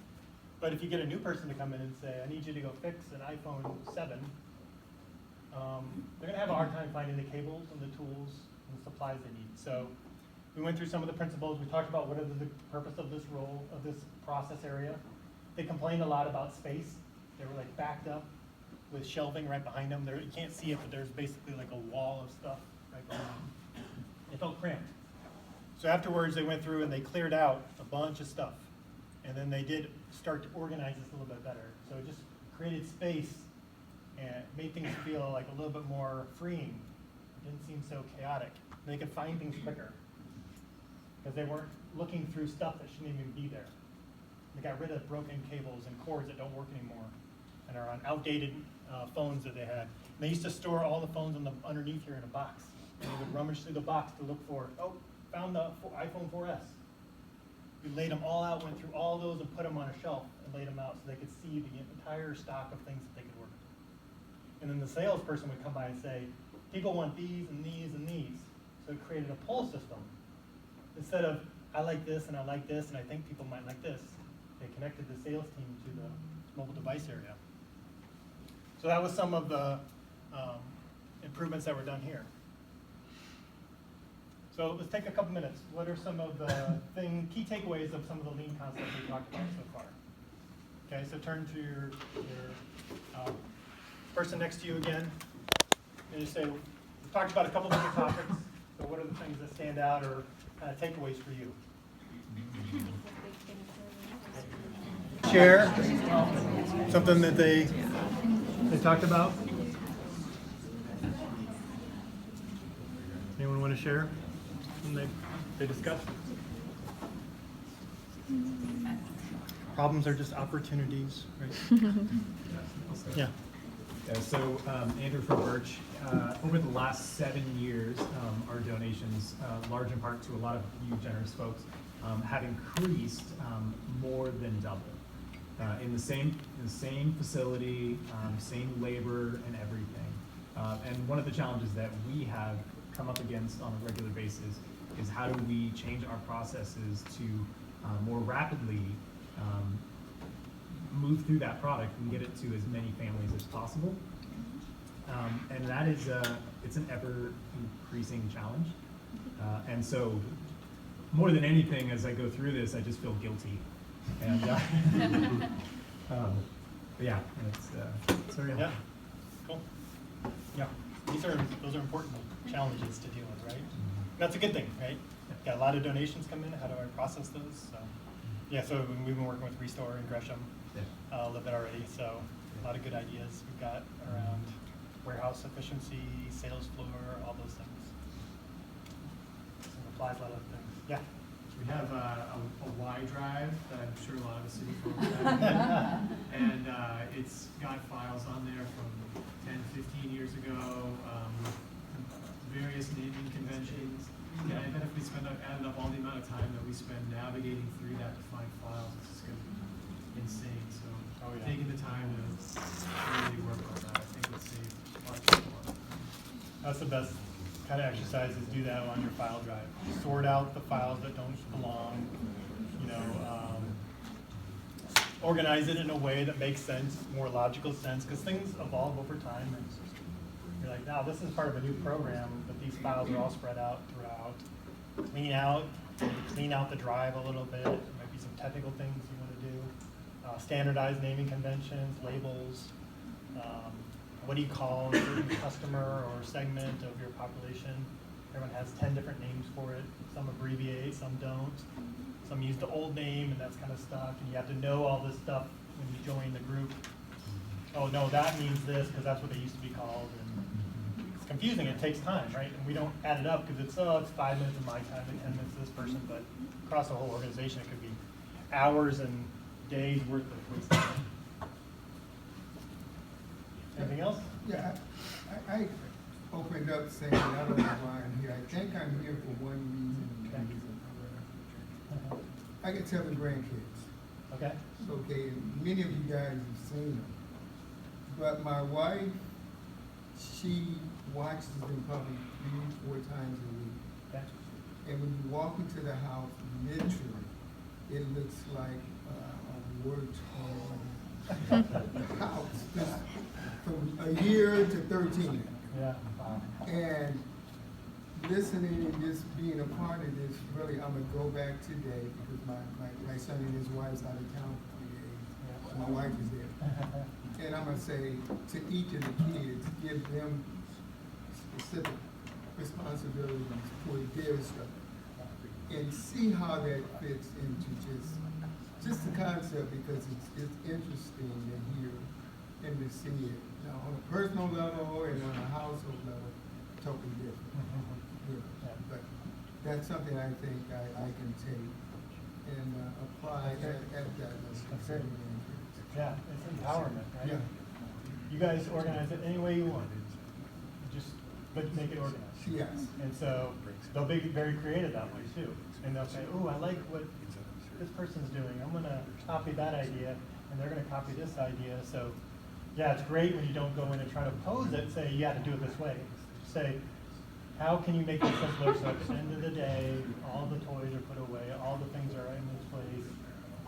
But if you get a new person to come in and say, I need you to go fix an iPhone 7, they're going to have a hard time finding the cables and the tools and the supplies they need. So we went through some of the principles. We talked about what is the purpose of this role, of this process area. They complained a lot about space. They were like backed up with shelving right behind them. You can't see it, but there's basically like a wall of stuff right behind them. It felt cramped. So afterwards, they went through and they cleared out a bunch of stuff. And then they did start to organize this a little bit better. So it just created space and made things feel like a little bit more freeing. It didn't seem so chaotic. They could find things quicker because they weren't looking through stuff that shouldn't even be there. They got rid of broken cables and cords that don't work anymore and are on outdated phones that they had. And they used to store all the phones underneath here in a box. And they would rummage through the box to look for, oh, found the iPhone 4S. We laid them all out, went through all those and put them on a shelf and laid them out so they could see the entire stock of things that they could work with. And then the salesperson would come by and say, people want these and these and these. So it created a pull system. Instead of, I like this and I like this and I think people might like this, they connected the sales team to the mobile device area. So that was some of the improvements that were done here. So let's take a couple minutes. What are some of the key takeaways of some of the lean concepts we talked about so far? Okay, so turn to your person next to you again, and you say, we've talked about a couple different topics, so what are the things that stand out or kind of takeaways for you? Share something that they talked about? Anyone want to share something they discussed? Problems are just opportunities, right? Yeah. Yeah, so Andrew from Birch, over the last 7 years, our donations, large in part to a lot of you generous folks, have increased more than double. In the same facility, same labor and everything. And one of the challenges that we have come up against on a regular basis is how do we change our processes to more rapidly move through that product and get it to as many families as possible. And that is it's an ever increasing challenge. And so more than anything, as I go through this, I just feel guilty. And but yeah, it's very Yeah, cool. Yeah, those are important challenges to deal with, right? That's a good thing, right? Got a lot of donations come in. How do I process those? So, yeah, so we've been working with Restore in Gresham a little bit already. So a lot of good ideas we've got around warehouse efficiency, sales floor, all those things. Some applies a lot of things. Yeah. We have a Y drive that I'm sure a lot of the city folks have. And it's got files on there from 10, 15 years ago, various naming conventions. And I bet if we added up all the amount of time that we spend navigating through that to find files, it's just going to be insane. So taking the time to really work on that, I think would save lots of work. That's the best kind of exercise, is do that on your file drive. Sort out the files that don't belong, organize it in a way that makes sense, more logical sense, because things evolve over time. And you're like, now this is part of a new program, but these files are all spread out throughout. Clean out the drive a little bit. There might be some technical things you want to do. Standardize naming conventions, labels. What do you call a certain customer or segment of your population? Everyone has 10 different names for it. Some abbreviate, some don't. Some use the old name, and that's kind of stuck. And you have to know all this stuff when you join the group. Oh no, that means this because that's what they used to be called. And it's confusing. It takes time, right? And we don't add it up because it's 5 minutes of my time and 10 minutes of this person. But across the whole organization, it could be hours and days worth of wasted time. Anything else? Yeah, I opened up saying, I don't know why I'm here. I think I'm here for one reason. I got 7 grandkids. Okay. Okay, and many of you guys have seen them. But my wife, she watches them probably 3 or 4 times a week. Okay. And when you walk into the house, literally, it looks like a war-torn house. Just from a year to 13. Yeah. And listening and just being a part of this, really, I'm gonna go back today because my son and his wife's out of town for 3 days. So my wife is there. And I'm gonna say to each of the kids, give them specific responsibilities for their stuff. And see how that fits into just the concept, because it's interesting to hear and to see it. Now, on a personal level and on a household level, totally different. But that's something I think I can take and apply at that level. Yeah, it's empowerment, right? Yeah. You guys organize it any way you want. Just make it organized. Yes. And so they'll be very creative that way too. And they'll say, oh, I like what this person's doing. I'm going to copy that idea, and they're going to copy this idea. So yeah, it's great when you don't go in and try to pose it, say, you have to do it this way. Say, how can you make it simpler so at the end of the day, all the toys are put away, all the things are in this place,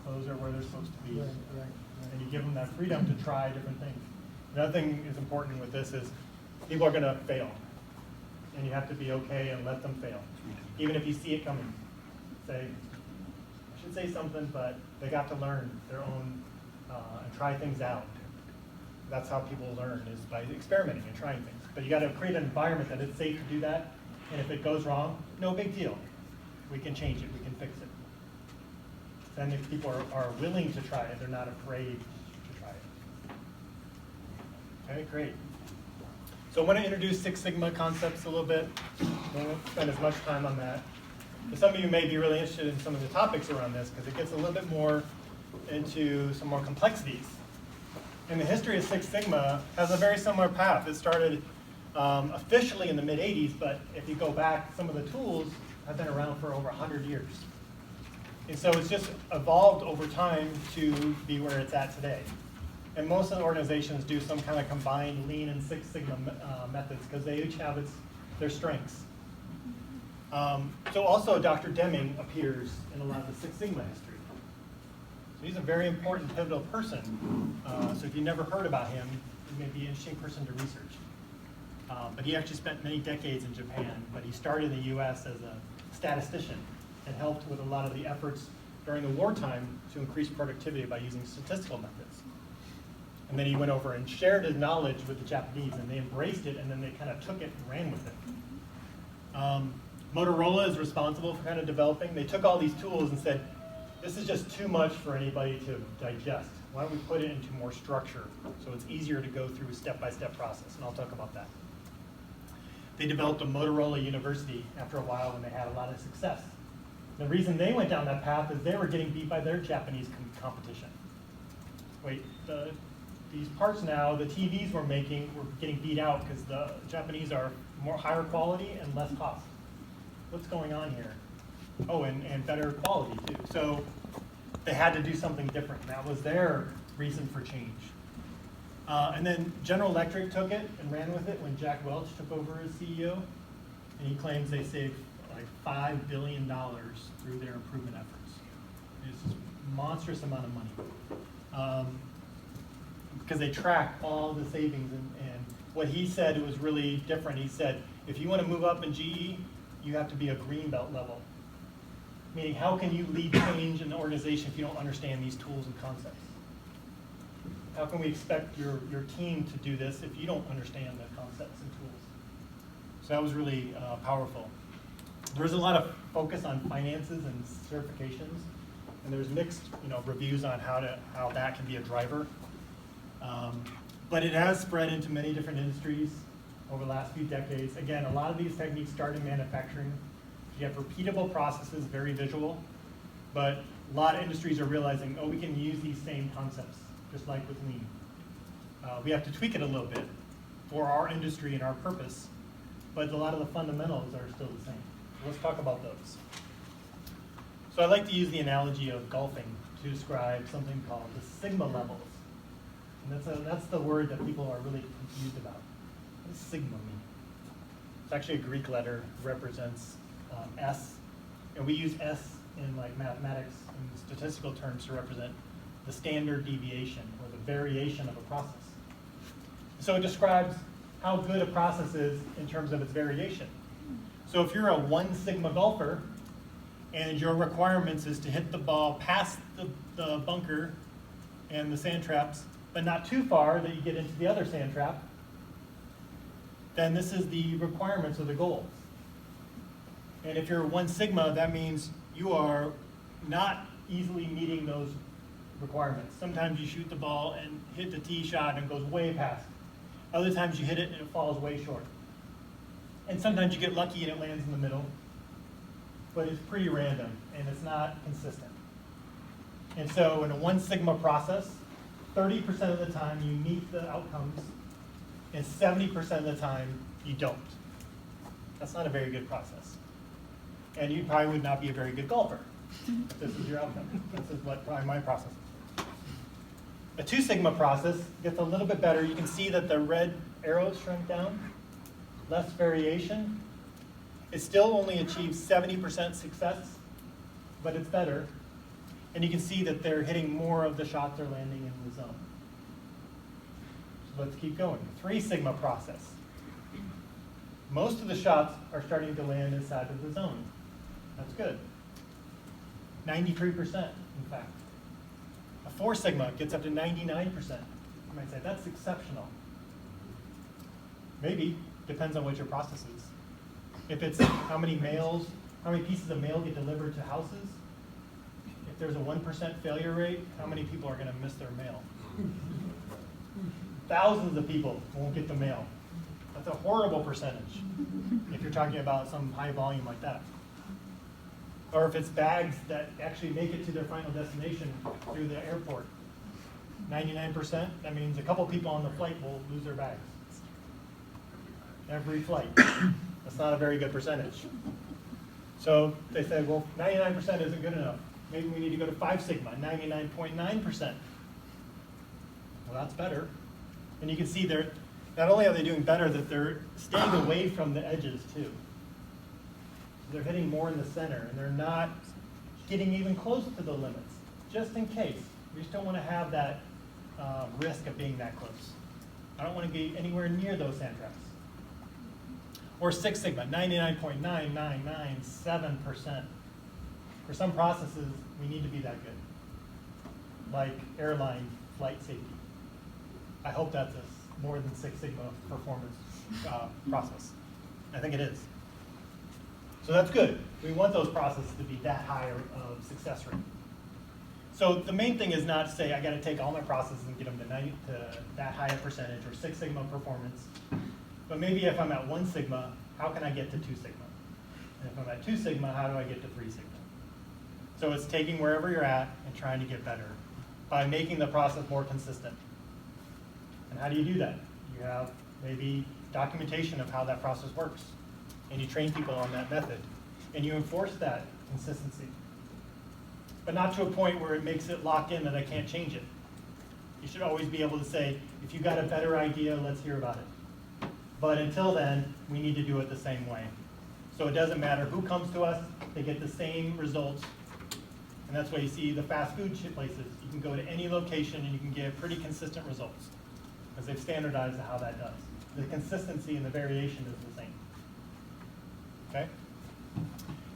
clothes are where they're supposed to be. And you give them that freedom to try different things. Another thing is important with this is people are going to fail. And you have to be okay and let them fail. Even if you see it coming. Say, I should say something, but they got to learn their own and try things out. That's how people learn, is by experimenting and trying things. But you got to create an environment that it's safe to do that. And if it goes wrong, no big deal. We can change it. We can fix it. Then if people are willing to try it, they're not afraid to try it. Okay, great. So I want to introduce Six Sigma concepts a little bit. I won't spend as much time on that. But some of you may be really interested in some of the topics around this because it gets a little bit more into some more complexities. And the history of Six Sigma has a very similar path. It started officially in the mid-'80s, but if you go back, some of the tools have been around for over 100 years. And so it's just evolved over time to be where it's at today. And most of the organizations do some kind of combined Lean and Six Sigma methods because they each have their strengths. So also Dr. Deming appears in a lot of the Six Sigma history. So he's a very important, pivotal person. So if you never heard about him, he may be an interesting person to research. But he actually spent many decades in Japan, but he started in the US as a statistician and helped with a lot of the efforts during the wartime to increase productivity by using statistical methods. And then he went over and shared his knowledge with the Japanese, and they embraced it, and then they kind of took it and ran with it. Motorola is responsible for kind of developing. They took all these tools and said, this is just too much for anybody to digest. Why don't we put it into more structure so it's easier to go through a step-by-step process, and I'll talk about that. They developed a Motorola University after a while when they had a lot of success. The reason they went down that path is they were getting beat by their Japanese competition. Wait, these parts now, the TVs we're making, were getting beat out because the Japanese are higher quality and less cost. What's going on here? Oh, and better quality too. So they had to do something different. That was their reason for change. And then General Electric took it and ran with it when Jack Welch took over as CEO. And he claims they saved like $5 billion through their improvement efforts. It's just a monstrous amount of money. Because they track all the savings, and what he said was really different. He said, if you want to move up in GE, you have to be a green belt level. Meaning, how can you lead change in the organization if you don't understand these tools and concepts? How can we expect your team to do this if you don't understand the concepts and tools? So that was really powerful. There was a lot of focus on finances and certifications, and there's mixed reviews on how that can be a driver. But it has spread into many different industries over the last few decades. Again, a lot of these techniques start in manufacturing. You have repeatable processes, very visual, but a lot of industries are realizing, oh, we can use these same concepts, just like with Lean. We have to tweak it a little bit for our industry and our purpose, but a lot of the fundamentals are still the same. So let's talk about those. So I like to use the analogy of golfing to describe something called the sigma levels. And that's the word that people are really confused about. What does sigma mean? It's actually a Greek letter, represents S, and we use S in like mathematics and statistical terms to represent the standard deviation or the variation of a process. So it describes how good a process is in terms of its variation. So if you're a 1 sigma golfer and your requirements is to hit the ball past the bunker and the sand traps, but not too far that you get into the other sand trap, then this is the requirements of the goal. And if you're 1 sigma, that means you are not easily meeting those requirements. Sometimes you shoot the ball and hit the tee shot and it goes way past. Other times you hit it and it falls way short. And sometimes you get lucky and it lands in the middle, but it's pretty random and it's not consistent. And so in a 1 sigma process, 30% of the time you meet the outcomes, and 70% of the time you don't. That's not a very good process. And you probably would not be a very good golfer. This is your outcome. This is what probably my process is. A 2 sigma process gets a little bit better. You can see that the red arrows shrink down, less variation. It still only achieves 70% success, but it's better. And you can see that they're hitting more of the shots are landing in the zone. So let's keep going. 3 sigma process. Most of the shots are starting to land inside of the zone. That's good. 93%, in fact. A 4 sigma gets up to 99%. You might say, that's exceptional. Maybe, depends on what your process is. If it's how many pieces of mail get delivered to houses, if there's a 1% failure rate, how many people are going to miss their mail? Thousands of people won't get the mail. That's a horrible percentage if you're talking about some high volume like that. Or if it's bags that actually make it to their final destination through the airport. 99%, that means a couple people on the flight will lose their bags. Every flight. That's not a very good percentage. So they said, well, 99% isn't good enough. Maybe we need to go to 5 sigma, 99.9%. Well, that's better. And you can see they're, not only are they doing better, that they're staying away from the edges too. They're hitting more in the center, and they're not getting even close to the limits, just in case. We just don't want to have that risk of being that close. I don't want to be anywhere near those sand traps. Or 6 sigma, 99.9997%. For some processes, we need to be that good, like airline flight safety. I hope that's a more than 6 sigma performance process. I think it is. So that's good. We want those processes to be that high of success rate. So the main thing is not to say I got to take all my processes and get them to that high a percentage or 6 sigma performance. But maybe if I'm at 1 sigma, how can I get to 2 sigma? And if I'm at 2 sigma, how do I get to 3 sigma? So it's taking wherever you're at and trying to get better by making the process more consistent. And how do you do that? You have maybe documentation of how that process works. And you train people on that method. And you enforce that consistency. But not to a point where it makes it locked in that I can't change it. You should always be able to say, if you got a better idea, let's hear about it. But until then, we need to do it the same way. So it doesn't matter who comes to us, they get the same results. And that's why you see the fast food places. You can go to any location and you can get pretty consistent results because they've standardized how that does. The consistency and the variation is the same. Okay?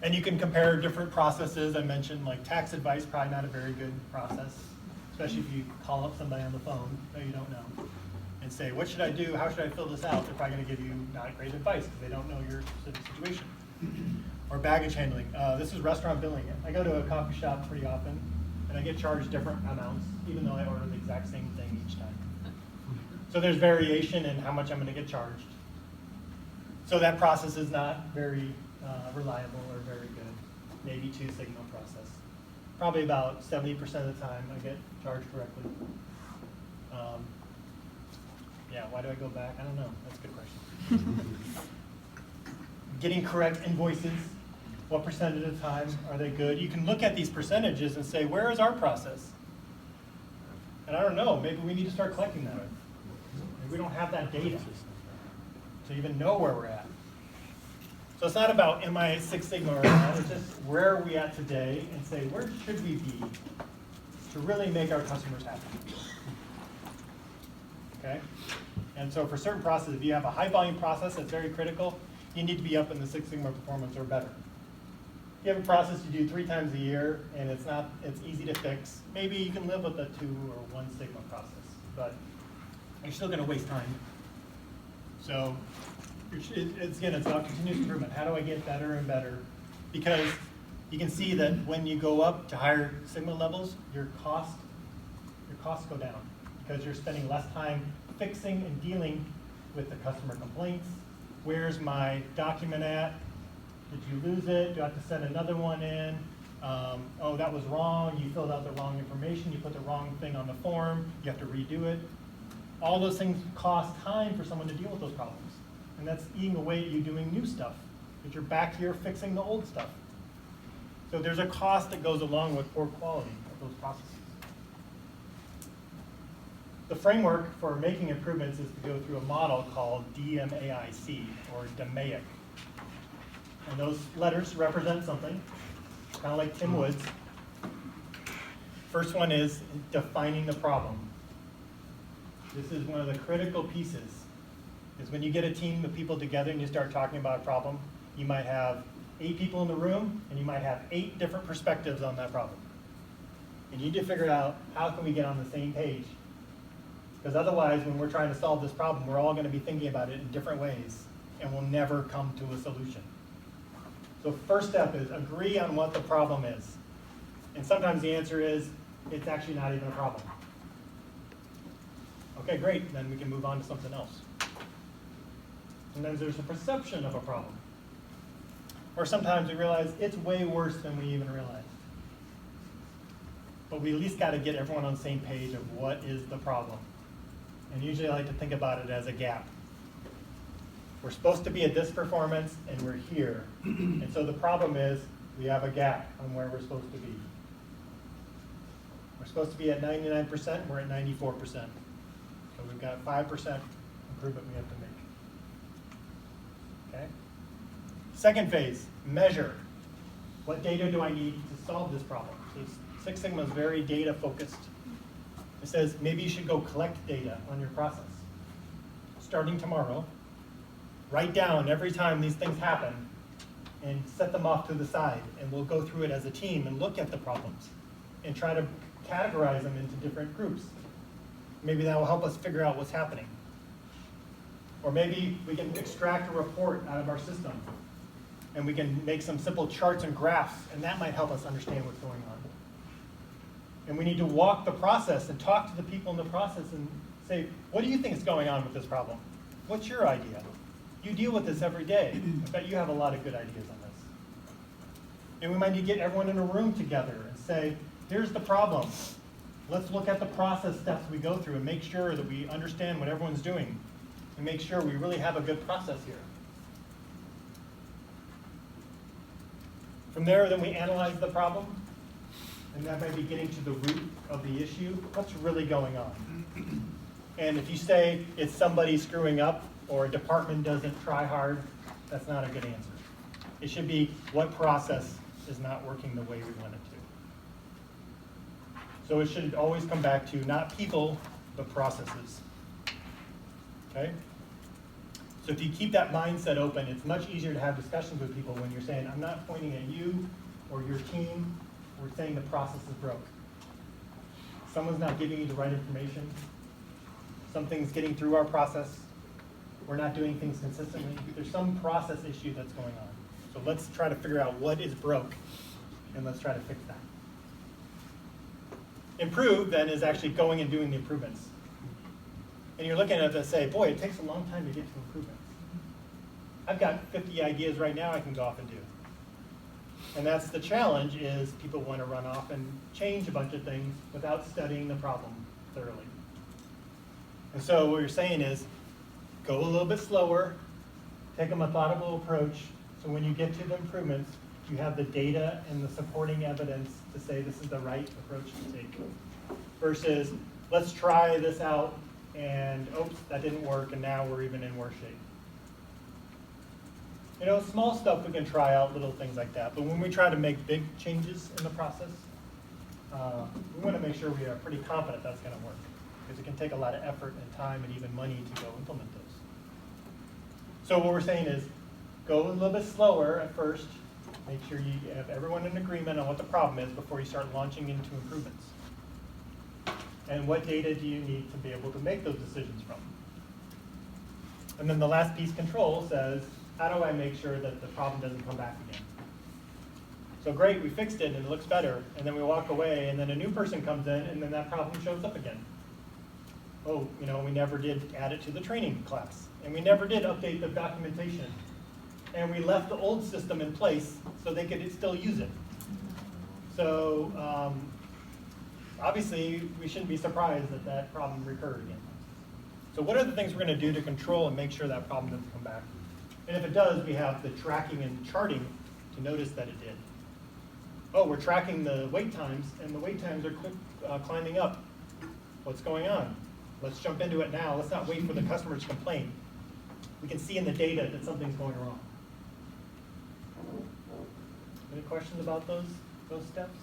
And you can compare different processes. I mentioned like tax advice, probably not a very good process, especially if you call up somebody on the phone that you don't know and say, what should I do? How should I fill this out? They're probably going to give you not great advice because they don't know your specific situation. Or baggage handling. This is restaurant billing. I go to a coffee shop pretty often, and I get charged different amounts, even though I order the exact same thing each time. So there's variation in how much I'm going to get charged. So that process is not very reliable or very good. Maybe 2 sigma process. Probably about 70% of the time I get charged correctly. Yeah, why do I go back? I don't know. That's a good question. Getting correct invoices. What percentage of the time are they good? You can look at these percentages and say, where is our process? And I don't know, maybe we need to start collecting that. Maybe we don't have that data to even know where we're at. So it's not about am I 6 sigma or not, it's just where are we at today and say where should we be to really make our customers happy. Okay? And so for certain processes, if you have a high volume process that's very critical, you need to be up in the 6 sigma performance or better. If you have a process you do 3 times a year and it's easy to fix, maybe you can live with a 2 or 1 sigma process, but you're still going to waste time. So it's about continuous improvement. How do I get better and better? Because you can see that when you go up to higher sigma levels, your costs go down because you're spending less time fixing and dealing with the customer complaints. Where's my document at? Did you lose it? Do I have to send another one in? Oh, that was wrong. You filled out the wrong information. You put the wrong thing on the form. You have to redo it. All those things cost time for someone to deal with those problems. And that's eating away at you doing new stuff. But you're back here fixing the old stuff. So there's a cost that goes along with poor quality of those processes. The framework for making improvements is to go through a model called DMAIC, or DMAIC. And those letters represent something, kind of like Tim Woods. First one is defining the problem. This is one of the critical pieces, is when you get a team of people together and you start talking about a problem, you might have 8 people in the room, and you might have 8 different perspectives on that problem. And you need to figure out, how can we get on the same page? Because otherwise, when we're trying to solve this problem, we're all going to be thinking about it in different ways, and we'll never come to a solution. So first step is agree on what the problem is. And sometimes the answer is, it's actually not even a problem. Okay, great, then we can move on to something else. Sometimes there's a perception of a problem. Or sometimes we realize it's way worse than we even realized. But we at least got to get everyone on the same page of what is the problem. And usually I like to think about it as a gap. We're supposed to be at this performance, and we're here. And so the problem is we have a gap on where we're supposed to be. We're supposed to be at 99%, we're at 94%. So we've got 5% improvement we have to make. Okay? Second phase, measure. What data do I need to solve this problem? So Six Sigma is very data focused. It says maybe you should go collect data on your process. Starting tomorrow, write down every time these things happen and set them off to the side, and we'll go through it as a team and look at the problems and try to categorize them into different groups. Maybe that will help us figure out what's happening. Or maybe we can extract a report out of our system and we can make some simple charts and graphs, and that might help us understand what's going on. And we need to walk the process and talk to the people in the process and say, what do you think is going on with this problem? What's your idea? You deal with this every day. I bet you have a lot of good ideas on this. And we might need to get everyone in a room together and say, here's the problem. Let's look at the process steps we go through and make sure that we understand what everyone's doing and make sure we really have a good process here. From there, then we analyze the problem, and that might be getting to the root of the issue. What's really going on? And if you say it's somebody screwing up or a department doesn't try hard, that's not a good answer. It should be what process is not working the way we want it to. So it should always come back to not people, but processes. Okay? So if you keep that mindset open, it's much easier to have discussions with people when you're saying, I'm not pointing at you or your team, we're saying the process is broke. Someone's not giving you the right information. Something's getting through our process. We're not doing things consistently. There's some process issue that's going on. So let's try to figure out what is broke, and let's try to fix that. Improve, then, is actually going and doing the improvements. And you're looking at it and say, boy, it takes a long time to get to improvements. I've got 50 ideas right now I can go off and do. And that's the challenge, is people want to run off and change a bunch of things without studying the problem thoroughly. And so what you're saying is, go a little bit slower, take a methodical approach, so when you get to the improvements, you have the data and the supporting evidence to say this is the right approach to take. Versus, let's try this out, and oops, that didn't work, and now we're even in worse shape. You know, small stuff we can try out, little things like that, but when we try to make big changes in the process, we want to make sure we are pretty confident that's going to work, because it can take a lot of effort and time and even money to go implement those. So what we're saying is, go a little bit slower at first, make sure you have everyone in agreement on what the problem is before you start launching into improvements. And what data do you need to be able to make those decisions from? And then the last piece, control, says, how do I make sure that the problem doesn't come back again? So great, we fixed it and it looks better, and then we walk away, and then a new person comes in, and then that problem shows up again. Oh, you know, we never did add it to the training class, and we never did update the documentation, and we left the old system in place so they could still use it. So obviously, we shouldn't be surprised that that problem recurred again. So what are the things we're going to do to control and make sure that problem doesn't come back? And if it does, we have the tracking and charting to notice that it did. Oh, we're tracking the wait times, and the wait times are climbing up. What's going on? Let's jump into it now. Let's not wait for the customer to complain. We can see in the data that something's going wrong. Any questions about those steps?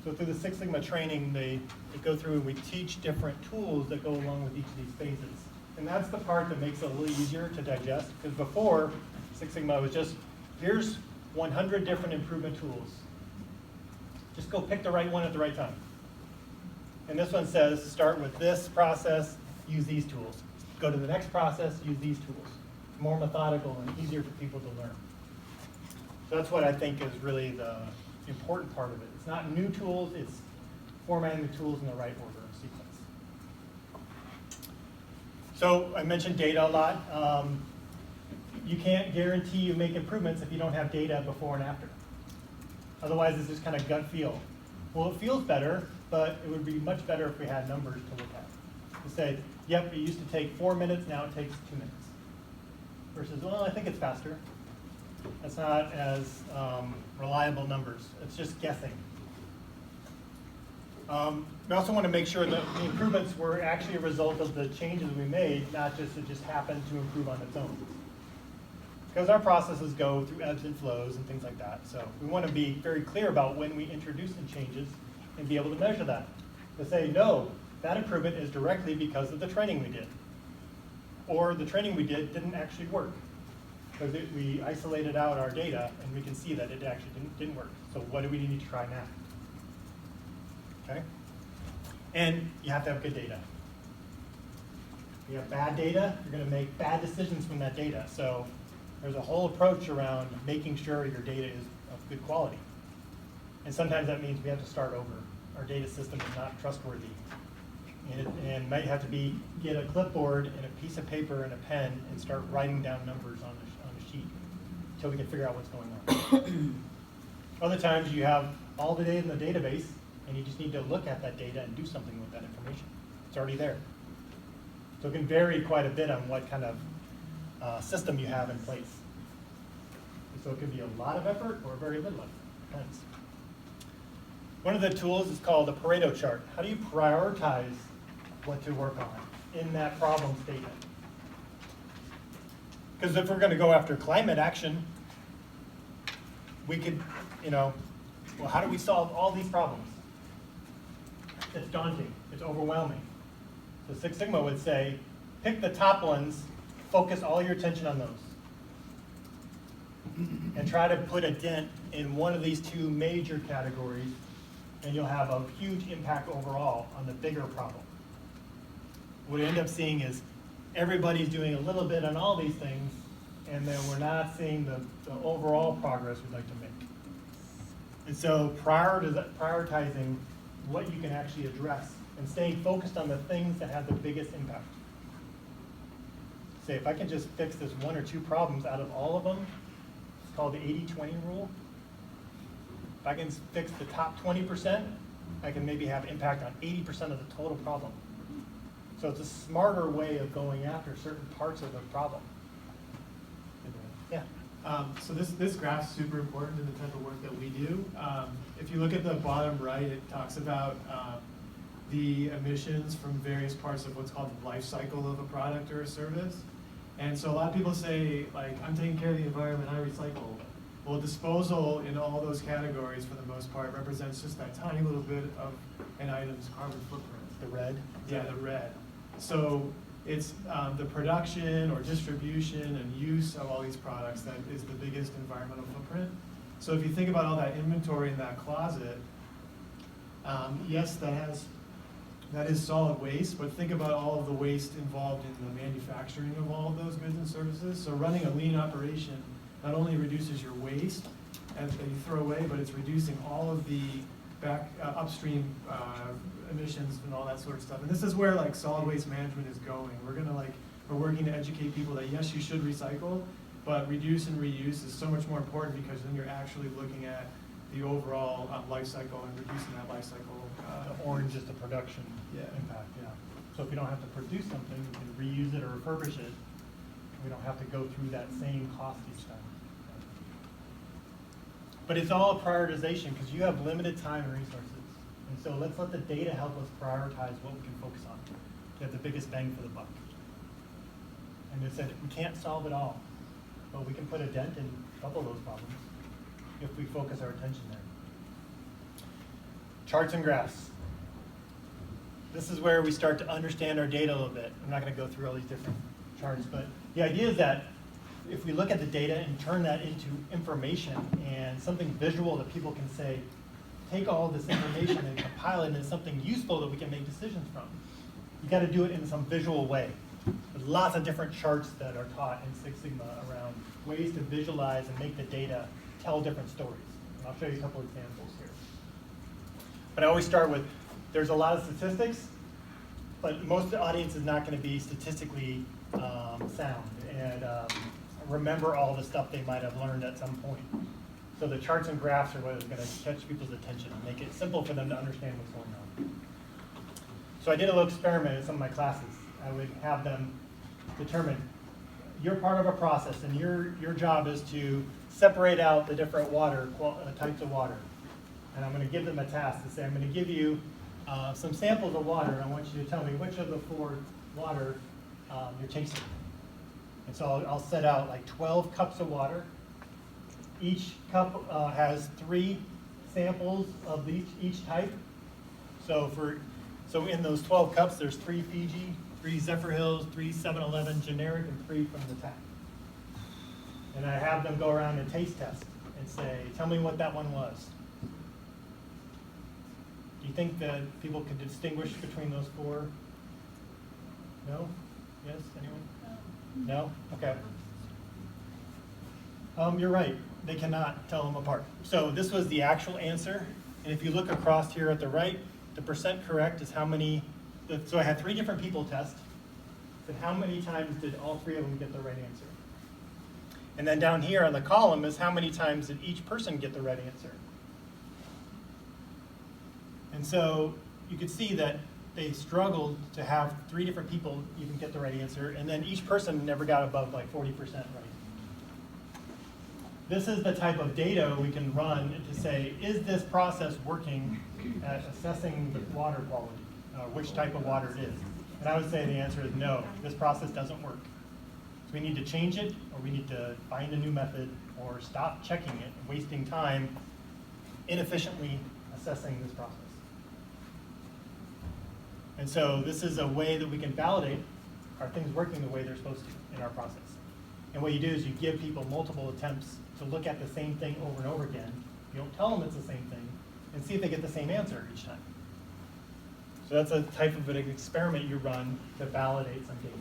So through the Six Sigma training, they go through and we teach different tools that go along with each of these phases. And that's the part that makes it a little easier to digest, because before, Six Sigma was just, here's 100 different improvement tools. Just go pick the right one at the right time. And this one says, start with this process, use these tools. Go to the next process, use these tools. More methodical and easier for people to learn. So that's what I think is really the important part of it. It's not new tools, it's formatting the tools in the right order and sequence. So I mentioned data a lot. You can't guarantee you make improvements if you don't have data before and after. Otherwise, it's just kind of gut feel. Well, it feels better, but it would be much better if we had numbers to look at. To say, yep, it used to take 4 minutes, now it takes 2 minutes. Versus, well, I think it's faster. That's not as reliable numbers. It's just guessing. We also want to make sure that the improvements were actually a result of the changes we made, not just it just happened to improve on its own. Because our processes go through ebbs and flows and things like that. So we want to be very clear about when we introduce some changes and be able to measure that. To say, no, that improvement is directly because of the training we did. Or the training we did didn't actually work. Because we isolated out our data and we can see that it actually didn't work. So what do we need to try now? Okay? And you have to have good data. If you have bad data, you're going to make bad decisions from that data. So there's a whole approach around making sure your data is of good quality. And sometimes that means we have to start over. Our data system is not trustworthy. And might have to get a clipboard and a piece of paper and a pen and start writing down numbers on a sheet until we can figure out what's going on. Other times you have all the data in the database and you just need to look at that data and do something with that information. It's already there. So it can vary quite a bit on what kind of system you have in place. And so it can be a lot of effort or very little effort, depends. One of the tools is called a Pareto chart. How do you prioritize what to work on in that problem statement? Because if we're going to go after climate action, we could, well, how do we solve all these problems? It's daunting, it's overwhelming. So Six Sigma would say, pick the top ones, focus all your attention on those. And try to put a dent in one of these two major categories, and you'll have a huge impact overall on the bigger problem. What we end up seeing is everybody's doing a little bit on all these things, and then we're not seeing the overall progress we'd like to make. And so prioritizing what you can actually address and staying focused on the things that have the biggest impact. Say, if I can just fix this one or two problems out of all of them, it's called the 80-20 rule. If I can fix the top 20%, I can maybe have impact on 80% of the total problem. So it's a smarter way of going after certain parts of the problem. Yeah. So this graph's super important in the type of work that we do. If you look at the bottom right, it talks about the emissions from various parts of what's called the life cycle of a product or a service. And so a lot of people say, like, I'm taking care of the environment, I recycle. Well, disposal in all those categories, for the most part, represents just that tiny little bit of an item's carbon footprint. The red? Yeah, the red. So it's the production or distribution and use of all these products that is the biggest environmental footprint. So if you think about all that inventory in that closet, yes, that is solid waste, but think about all of the waste involved in the manufacturing of all of those goods and services. So running a lean operation not only reduces your waste that you throw away, but it's reducing all of the upstream emissions and all that sort of stuff. And this is where like solid waste management is going. We're working to educate people that yes, you should recycle, but reduce and reuse is so much more important because then you're actually looking at the overall life cycle and reducing that life cycle. The orange is the production impact, yeah. So if you don't have to produce something, you can reuse it or refurbish it. We don't have to go through that same cost each time. But it's all a prioritization because you have limited time and resources. And so let's let the data help us prioritize what we can focus on to have the biggest bang for the buck. And it said we can't solve it all, but we can put a dent in a couple of those problems if we focus our attention there. Charts and graphs. This is where we start to understand our data a little bit. I'm not going to go through all these different charts, but the idea is that if we look at the data and turn that into information and something visual that people can say, take all this information and compile it into something useful that we can make decisions from. You got to do it in some visual way. There's lots of different charts that are taught in Six Sigma around ways to visualize and make the data tell different stories. And I'll show you a couple examples here. But I always start with, there's a lot of statistics, but most of the audience is not going to be statistically sound and remember all the stuff they might have learned at some point. So the charts and graphs are what is going to catch people's attention and make it simple for them to understand what's going on. So I did a little experiment in some of my classes. I would have them determine, you're part of a process and your job is to separate out the different types of water. And I'm going to give them a task to say, I'm going to give you some samples of water, and I want you to tell me which of the 4 water you're tasting. And so I'll set out like 12 cups of water. Each cup has 3 samples of each type. So in those 12 cups, there's 3 Fiji, 3 Zephyr Hills, 3 7-Eleven generic, and 3 from the tap. And I have them go around and taste test and say, tell me what that one was. Do you think that people can distinguish between those 4? No? Yes? Anyone? No? Okay. You're right. They cannot tell them apart. So this was the actual answer. And if you look across here at the right, the percent correct is how many, so I had 3 different people test. But how many times did all 3 of them get the right answer? And then down here on the column is how many times did each person get the right answer? And so you could see that they struggled to have 3 different people even get the right answer, and then each person never got above like 40% right. This is the type of data we can run to say, is this process working at assessing the water quality, which type of water it is? And I would say the answer is no, this process doesn't work. So we need to change it, or we need to find a new method, or stop checking it, and wasting time inefficiently assessing this process. And so this is a way that we can validate, are things working the way they're supposed to in our process? And what you do is you give people multiple attempts to look at the same thing over and over again. You don't tell them it's the same thing, and see if they get the same answer each time. So that's a type of an experiment you run to validate some data.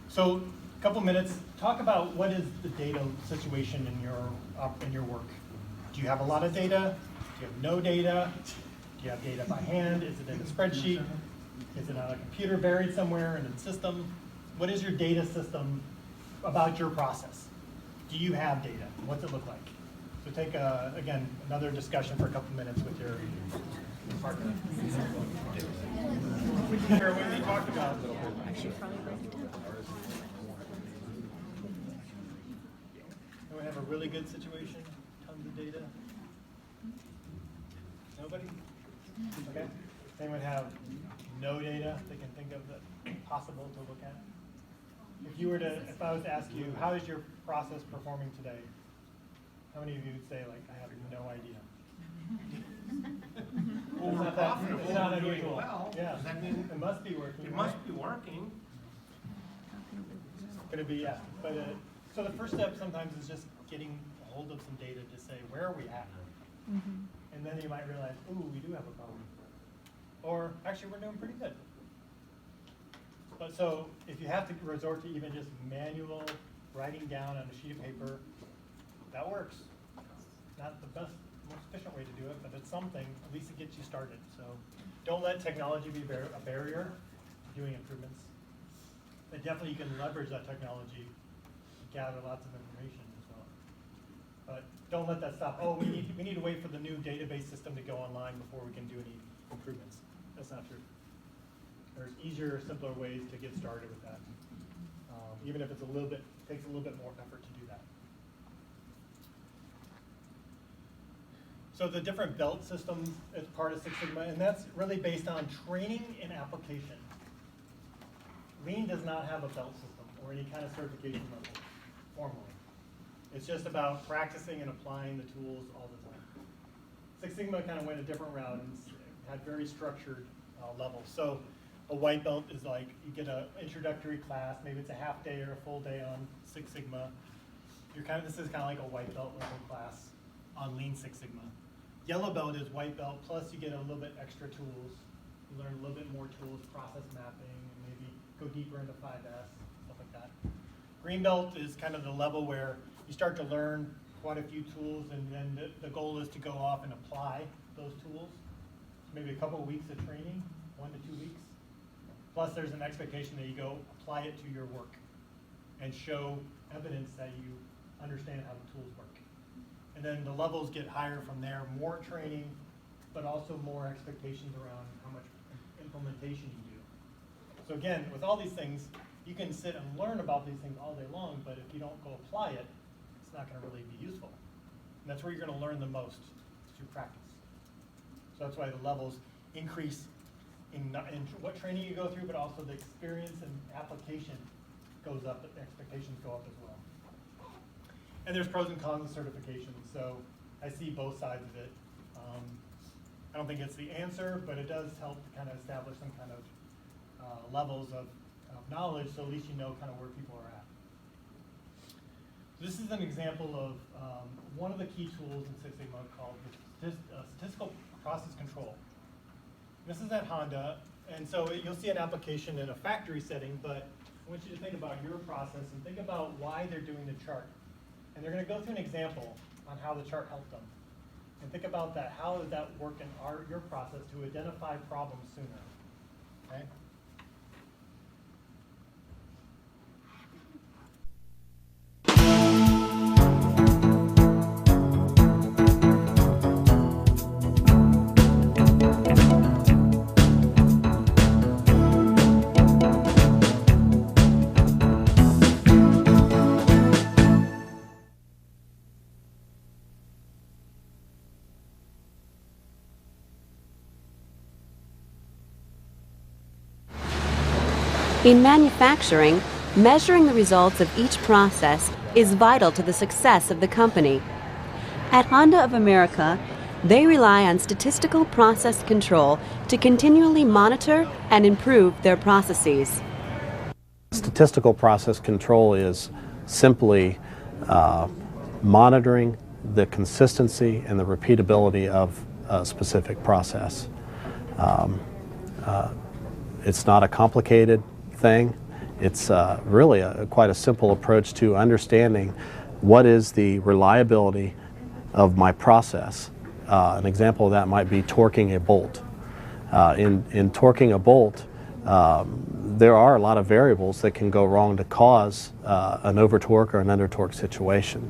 So a couple minutes, talk about what is the data situation in your work. Do you have a lot of data? Do you have no data? Do you have data by hand? Is it in a spreadsheet? Is it on a computer buried somewhere in a system? What is your data system about your process? Do you have data? What's it look like? So take, again, another discussion for a couple minutes with your partner. We can hear what we talked about. I should probably break it down. Anyone have a really good situation? Tons of data? Nobody? Okay. Anyone have no data they can think of that possible to look at? If I was to ask you, how is your process performing today? How many of you would say, like, I have no idea? Well, we're profitable, it's not we're doing unusual. well. Yeah, Does that mean it must be working. it right? must be working? Could it be, yeah. But so the first step sometimes is just getting a hold of some data to say, where are we at? And then you might realize, ooh, we do have a problem. Or actually, we're doing pretty good. But so if you have to resort to even just manual writing down on a sheet of paper, that works. Not the best, most efficient way to do it, but it's something. At least it gets you started. So don't let technology be a barrier to doing improvements. But definitely you can leverage that technology to gather lots of information as well. But don't let that stop. Oh, we need to wait for the new database system to go online before we can do any improvements. That's not true. There's easier, simpler ways to get started with that. Even if it's takes a little bit more effort to do that. So the different belt systems is part of Six Sigma, and that's really based on training and application. Lean does not have a belt system or any kind of certification level formally. It's just about practicing and applying the tools all the time. Six Sigma kind of went a different route and had very structured levels. So a white belt is like, you get an introductory class, maybe it's a half day or a full day on Six Sigma. This is kind of like a white belt level class on Lean Six Sigma. Yellow belt is white belt, plus you get a little bit extra tools. You learn a little bit more tools, process mapping, and maybe go deeper into 5S, stuff like that. Green belt is kind of the level where you start to learn quite a few tools, and then the goal is to go off and apply those tools. Maybe a couple of weeks of training, 1 to 2 weeks. Plus there's an expectation that you go apply it to your work and show evidence that you understand how the tools work. And then the levels get higher from there, more training, but also more expectations around how much implementation you do. So again, with all these things, you can sit and learn about these things all day long, but if you don't go apply it, it's not going to really be useful. And that's where you're going to learn the most, is through practice. So that's why the levels increase in what training you go through, but also the experience and application goes up, the expectations go up as well. And there's pros and cons of certification, so I see both sides of it. I don't think it's the answer, but it does help to kind of establish some kind of levels of knowledge, so at least you know kind of where people are at. This is an example of one of the key tools in Six Sigma called the statistical process control. This is at Honda, and so you'll see an application in a factory setting, but I want you to think about your process and think about why they're doing the chart. And they're going to go through an example on how the chart helped them. And think about that. How does that work in your process to identify problems sooner? Okay? In manufacturing, measuring the results of each process is vital to the success of the company. At Honda of America, they rely on statistical process control to continually monitor and improve their processes. Statistical process control is simply monitoring the consistency and the repeatability of a specific process. It's not a complicated thing. It's really quite a simple approach to understanding what is the reliability of my process. An example of that might be torquing a bolt. In torquing a bolt, there are a lot of variables that can go wrong to cause an over-torque or an under-torque situation.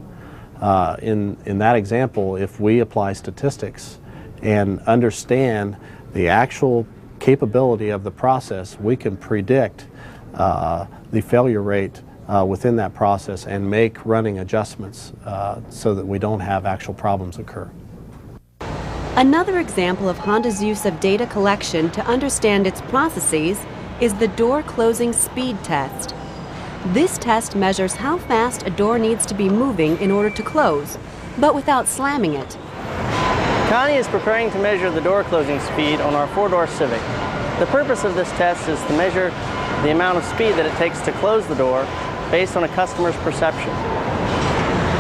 In that example, if we apply statistics and understand the actual capability of the process, we can predict the failure rate within that process and make running adjustments so that we don't have actual problems occur. Another example of Honda's use of data collection to understand its processes is the door closing speed test. This test measures how fast a door needs to be moving in order to close, but without slamming it. Connie is preparing to measure the door closing speed on our four-door Civic. The purpose of this test is to measure the amount of speed that it takes to close the door based on a customer's perception.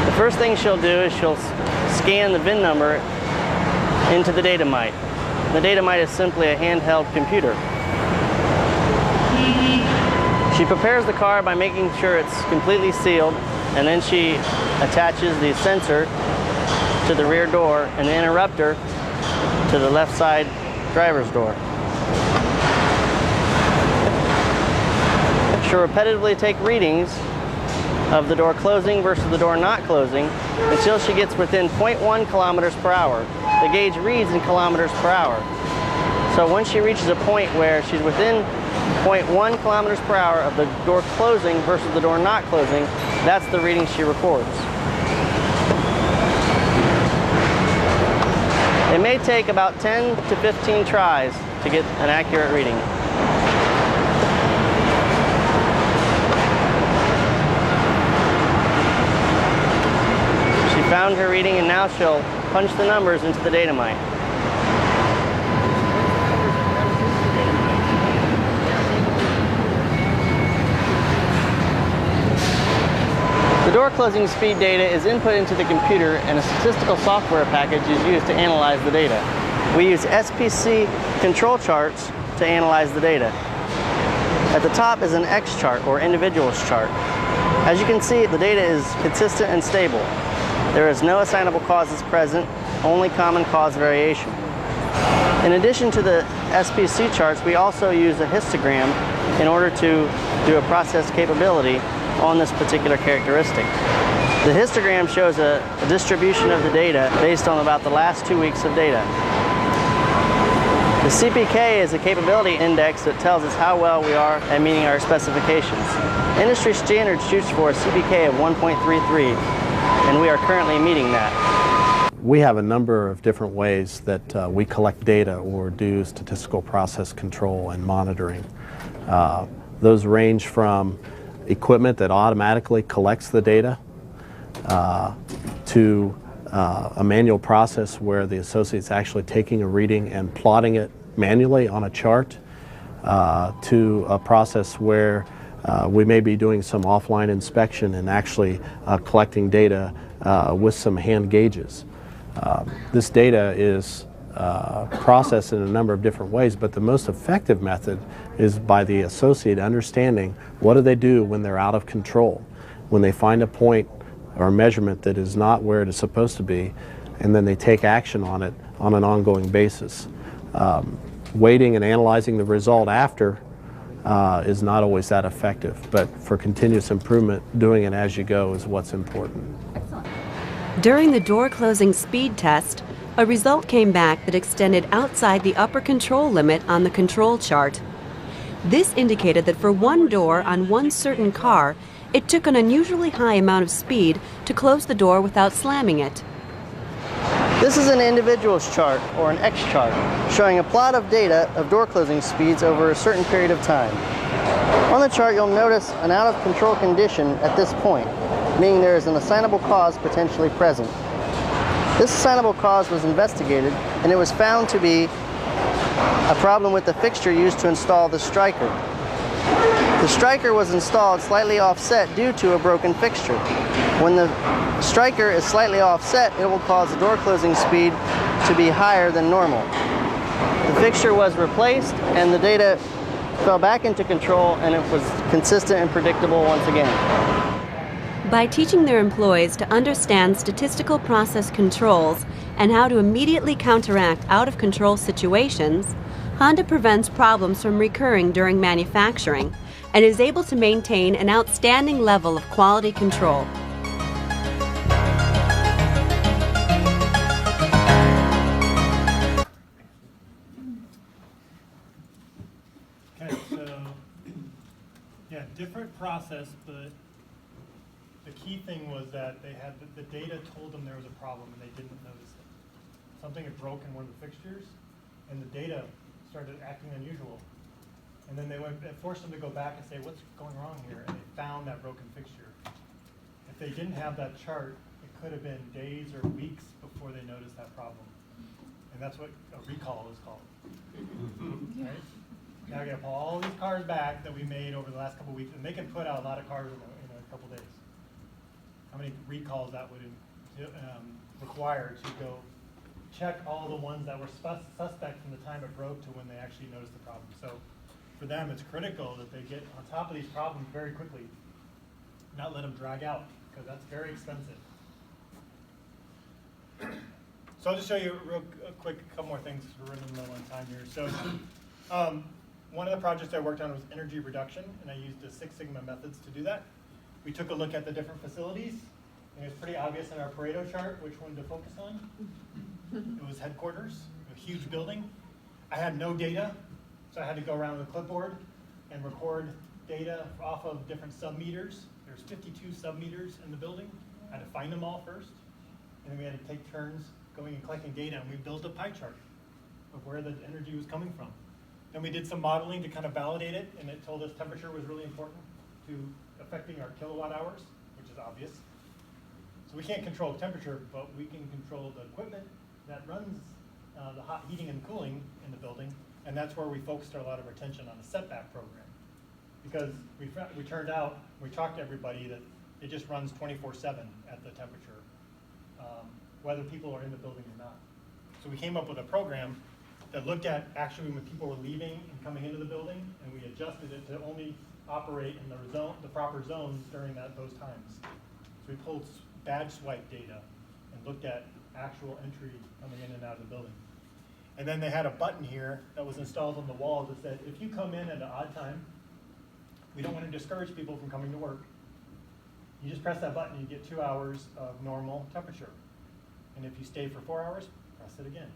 The first thing she'll do is she'll scan the VIN number into the Datamite. The Datamite is simply a handheld computer. She prepares the car by making sure it's completely sealed, and then she attaches the sensor to the rear door and the interrupter to the left side driver's door. She'll repetitively take readings of the door closing versus the door not closing until she gets within 0.1 kilometers per hour. The gauge reads in kilometers per hour. So once she reaches a point where she's within 0.1 kilometers per hour of the door closing versus the door not closing, that's the reading she records. It may take about 10 to 15 tries to get an accurate reading. She found her reading, and now she'll punch the numbers into the Datamite. The door closing speed data is input into the computer, and a statistical software package is used to analyze the data. We use SPC control charts to analyze the data. At the top is an X chart, or individuals chart. As you can see, the data is consistent and stable. There is no assignable causes present, only common cause variation. In addition to the SPC charts, we also use a histogram in order to do a process capability on this particular characteristic. The histogram shows a distribution of the data based on about the last 2 weeks of data. The CPK is a capability index that tells us how well we are at meeting our specifications. Industry standard shoots for a CPK of 1.33, and we are currently meeting that. we have a number of different ways that we collect data or do statistical process control and monitoring. Those range from equipment that automatically collects the data to a manual process where the associate's actually taking a reading and plotting it manually on a chart, to a process where we may be doing some offline inspection and actually collecting data with some hand gauges. This data is processed in a number of different ways, but the most effective method is by the associate understanding what do they do when they're out of control, when they find a point or a measurement that is not where it is supposed to be, and then they take action on it on an ongoing basis. Waiting and analyzing the result after is not always that effective, but for continuous improvement, doing it as you go is what's important. During the door closing speed test, a result came back that extended outside the upper control limit on the control chart. This indicated that for one door on one certain car, it took an unusually high amount of speed to close the door without slamming it. This is an individual's chart, or an X chart, showing a plot of data of door closing speeds over a certain period of time. On the chart, you'll notice an out-of-control condition at this point, meaning there is an assignable cause potentially present. This assignable cause was investigated, and it was found to be a problem with the fixture used to install the striker. The striker was installed slightly offset due to a broken fixture. When the striker is slightly offset, it will cause the door closing speed to be higher than normal. The fixture was replaced and the data fell back into control, and it was consistent and predictable once again. By teaching their employees to understand statistical process controls and how to immediately counteract out-of-control situations, Honda prevents problems from recurring during manufacturing and is able to maintain an outstanding level of quality control. Okay, so, yeah, different process, but the key thing was that they had, the data told them there was a problem and they didn't notice it. Something had broken one of the fixtures and the data started acting unusual. And then it forced them to go back and say, what's going wrong here? And they found that broken fixture. If they didn't have that chart, it could have been days or weeks before they noticed that problem. And that's what a recall is called. Right? Now we gotta pull all these cars back that we made over the last couple of weeks, and they can put out a lot of cars in a couple days. How many recalls that would require to go check all the ones that were suspect from the time it broke to when they actually noticed the problem. So for them, it's critical that they get on top of these problems very quickly, not let them drag out, because that's very expensive. So I'll just show you a quick couple more things, because we're running low on time here. So one of the projects I worked on was energy reduction, and I used the Six Sigma methods to do that. We took a look at the different facilities, and it's pretty obvious in our Pareto chart which one to focus on. It was headquarters, a huge building. I had no data, so I had to go around with a clipboard and record data off of different sub-meters. There's 52 sub-meters in the building. I had to find them all first, and then we had to take turns going and collecting data, and we built a pie chart of where the energy was coming from. Then we did some modeling to kind of validate it, and it told us temperature was really important to affecting our kilowatt hours, which is obvious. So we can't control temperature, but we can control the equipment that runs the hot heating and cooling in the building, and that's where we focused a lot of our attention on the setback program. Because we turned out, we talked to everybody that it just runs 24/7 at the temperature, whether people are in the building or not. So we came up with a program that looked at actually when people were leaving and coming into the building, and we adjusted it to only operate in the proper zones during those times. So we pulled badge swipe data and looked at actual entry coming in and out of the building. And then they had a button here that was installed on the wall that said, if you come in at an odd time, we don't want to discourage people from coming to work. You just press that button and you get 2 hours of normal temperature. And if you stay for 4 hours, press it again.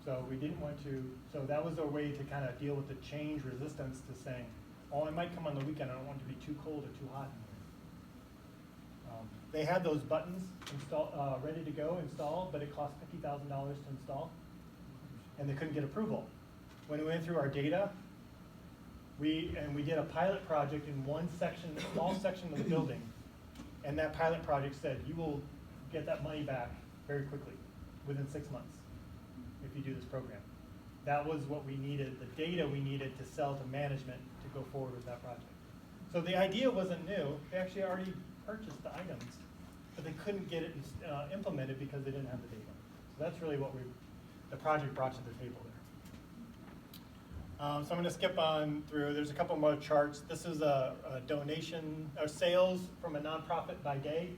So we didn't want to, so that was a way to kind of deal with the change resistance to saying, oh, I might come on the weekend, I don't want it to be too cold or too hot in here. They had those buttons ready to go installed, but it cost $50,000 to install, and they couldn't get approval. When we went through our data, we did a pilot project in one section, a small section of the building, and that pilot project said, you will get that money back very quickly, within 6 months, if you do this program. That was what we needed, the data we needed to sell to management to go forward with that project. So the idea wasn't new. They actually already purchased the items, but they couldn't get it implemented because they didn't have the data. So that's really what the project brought to the table there. So I'm going to skip on through. There's a couple more charts. This is a donation or sales from a nonprofit by day.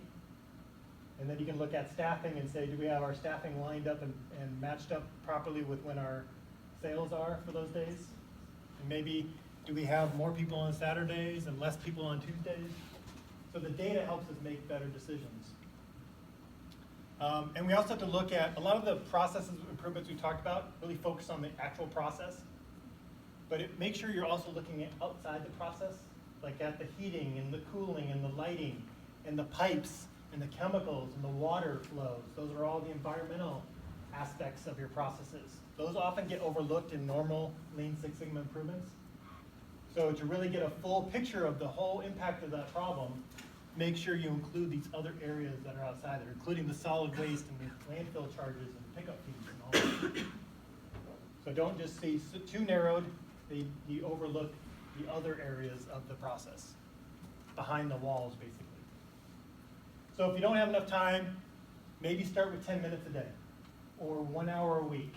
And then you can look at staffing and say, do we have our staffing lined up and matched up properly with when our sales are for those days? And maybe, do we have more people on Saturdays and less people on Tuesdays? So the data helps us make better decisions. And we also have to look at, a lot of the processes improvements we talked about really focus on the actual process. But make sure you're also looking at outside the process, like at the heating and the cooling and the lighting and the pipes and the chemicals and the water flows. Those are all the environmental aspects of your processes. Those often get overlooked in normal Lean Six Sigma improvements. So to really get a full picture of the whole impact of that problem, make sure you include these other areas that are outside there, including the solid waste and the landfill charges and the pickup fees and all that. So don't just see too narrowed, you overlook the other areas of the process, behind the walls, basically. So if you don't have enough time, maybe start with 10 minutes a day, or 1 hour a week.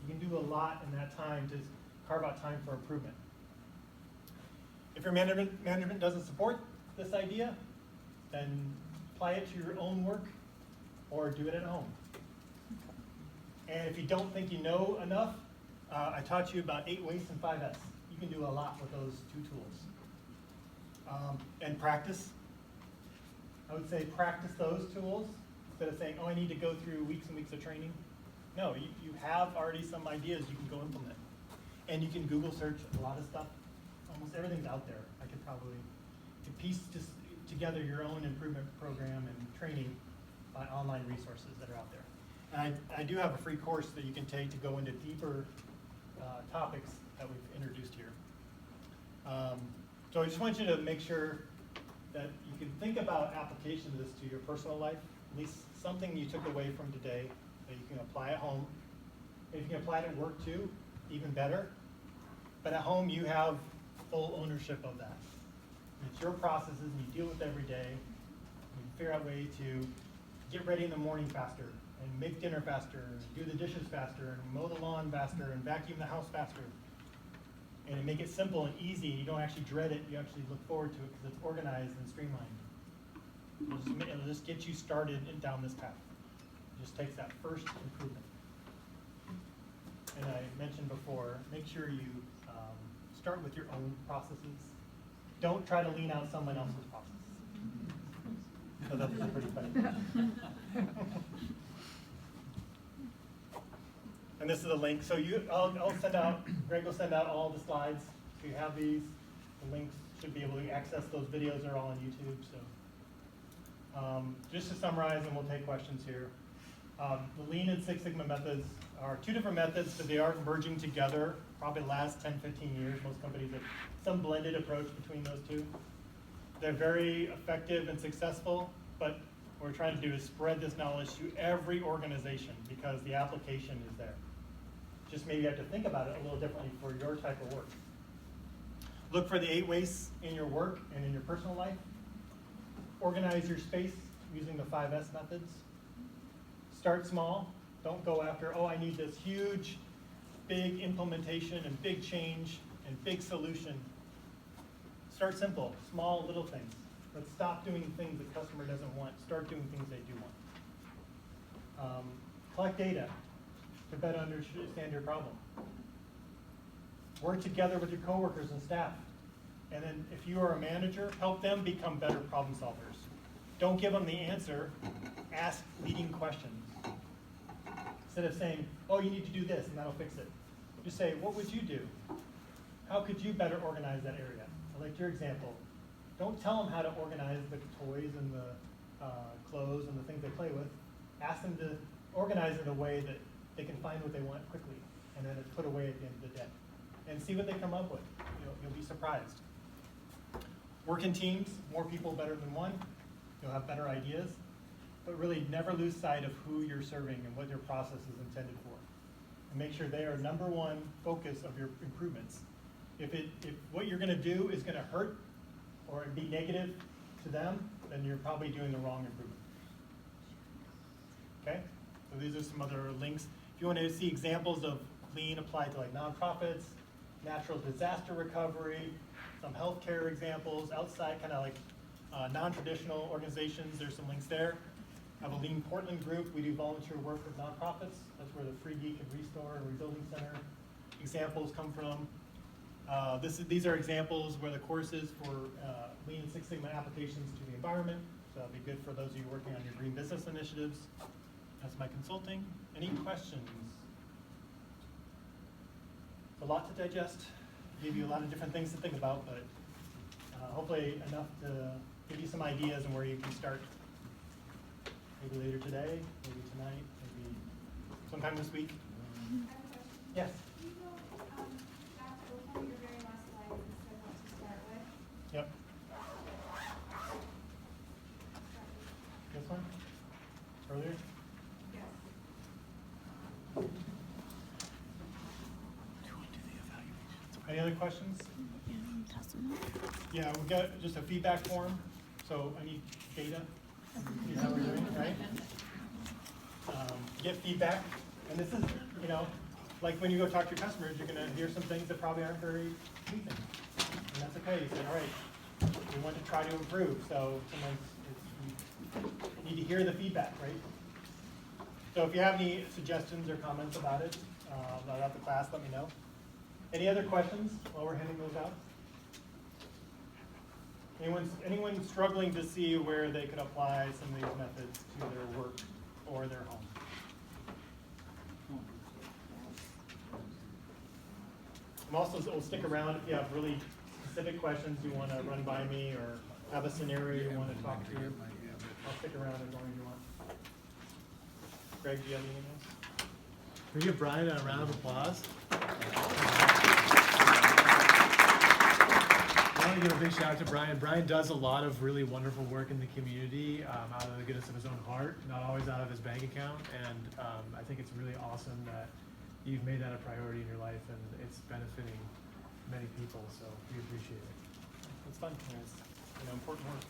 You can do a lot in that time to carve out time for improvement. If your management doesn't support this idea, then apply it to your own work, or do it at home. And if you don't think you know enough, I taught you about 8 wastes and 5S. You can do a lot with those 2 tools. And practice. I would say practice those tools instead of saying, oh, I need to go through weeks and weeks of training. No, you have already some ideas you can go implement. And you can Google search a lot of stuff. Almost everything's out there. I could probably piece together your own improvement program and training by online resources that are out there. And I do have a free course that you can take to go into deeper topics that we've introduced here. So I just want you to make sure that you can think about application of this to your personal life, at least something you took away from today that you can apply at home. If you can apply it at work too, even better. But at home, you have full ownership of that. It's your processes, and you deal with it every day. You figure out a way to get ready in the morning faster, and make dinner faster, and do the dishes faster, and mow the lawn faster, and vacuum the house faster. And make it simple and easy. You don't actually dread it. You actually look forward to it because it's organized and streamlined. It'll just get you started down this path. It just takes that first improvement. And I mentioned before, make sure you start with your own processes. Don't try to lean out someone else's process. So that's pretty funny. And this is a link. So I'll send out, Greg will send out all the slides. So you have these. The links should be able to access those videos. They're all on YouTube. So just to summarize, and we'll take questions here. The Lean and Six Sigma methods are 2 different methods, but they are merging together probably the last 10, 15 years. Most companies have some blended approach between those 2. They're very effective and successful, but what we're trying to do is spread this knowledge to every organization because the application is there. Just maybe you have to think about it a little differently for your type of work. Look for the 8 wastes in your work and in your personal life. Organize your space using the 5S methods. Start small. Don't go after, oh, I need this huge, big implementation and big change and big solution. Start simple, small, little things. Let's stop doing things the customer doesn't want. Start doing things they do want. Collect data to better understand your problem. Work together with your coworkers and staff. And then if you are a manager, help them become better problem solvers. Don't give them the answer. Ask leading questions. Instead of saying, oh, you need to do this and that'll fix it. Just say, what would you do? How could you better organize that area? I liked your example. Don't tell them how to organize the toys and clothes and the things they play with, ask them to organize it in a way that they can find what they want quickly, and then it's put away at the end of the day. And see what they come up with. You'll be surprised. Work in teams, more people better than one. You'll have better ideas, but really never lose sight of who you're serving and what your process is intended for. And make sure they are number one focus of your improvements. If what you're gonna do is gonna hurt or be negative to them, then you're probably doing the wrong improvement. Okay, so these are some other links. If you want to see examples of lean applied to like nonprofits, natural disaster recovery, some healthcare examples, outside kind of like non-traditional organizations, there's some links there. I have a Lean Portland group. We do volunteer work with nonprofits. That's where the Free Geek and Restore and Rebuilding Center examples come from. These are examples where the courses for Lean and Six Sigma applications to the environment. So that'll be good for those of you working on your green business initiatives. That's my consulting. Any questions? It's a lot to digest. Give you a lot of different things to think about, but hopefully enough to give you some ideas on where you can start. Maybe later today, maybe tonight, maybe sometime this week. Yes? Can you go back to your very last slide and say what to start with? Yep. This one? Earlier? Yes. Any other questions? Yeah, we've got just a feedback form, so I need data. See how we're doing, right? Get feedback, and this is, like when you go talk to your customers, you're gonna hear some things that probably aren't very pleasing, and that's okay. You say, all right, we want to try to improve, so sometimes you need to hear the feedback, right? So if you have any suggestions or comments about it, about the class, let me know. Any other questions while we're handing those out? Anyone struggling to see where they could apply some of these methods to their work or their home? I'm also will stick around if you have really specific questions you want to run by me or have a scenario you want to talk through. I'll stick around as long as you want. Greg, do you have anything else? Can we give Brian a round of applause? I want to give a big shout out to Brian. Brian does a lot of really wonderful work in the community out of the goodness of his own heart, not always out of his bank account. And I think it's really awesome that you've made that a priority in your life, and it's benefiting many people. So we appreciate it. It's fun. It's important work.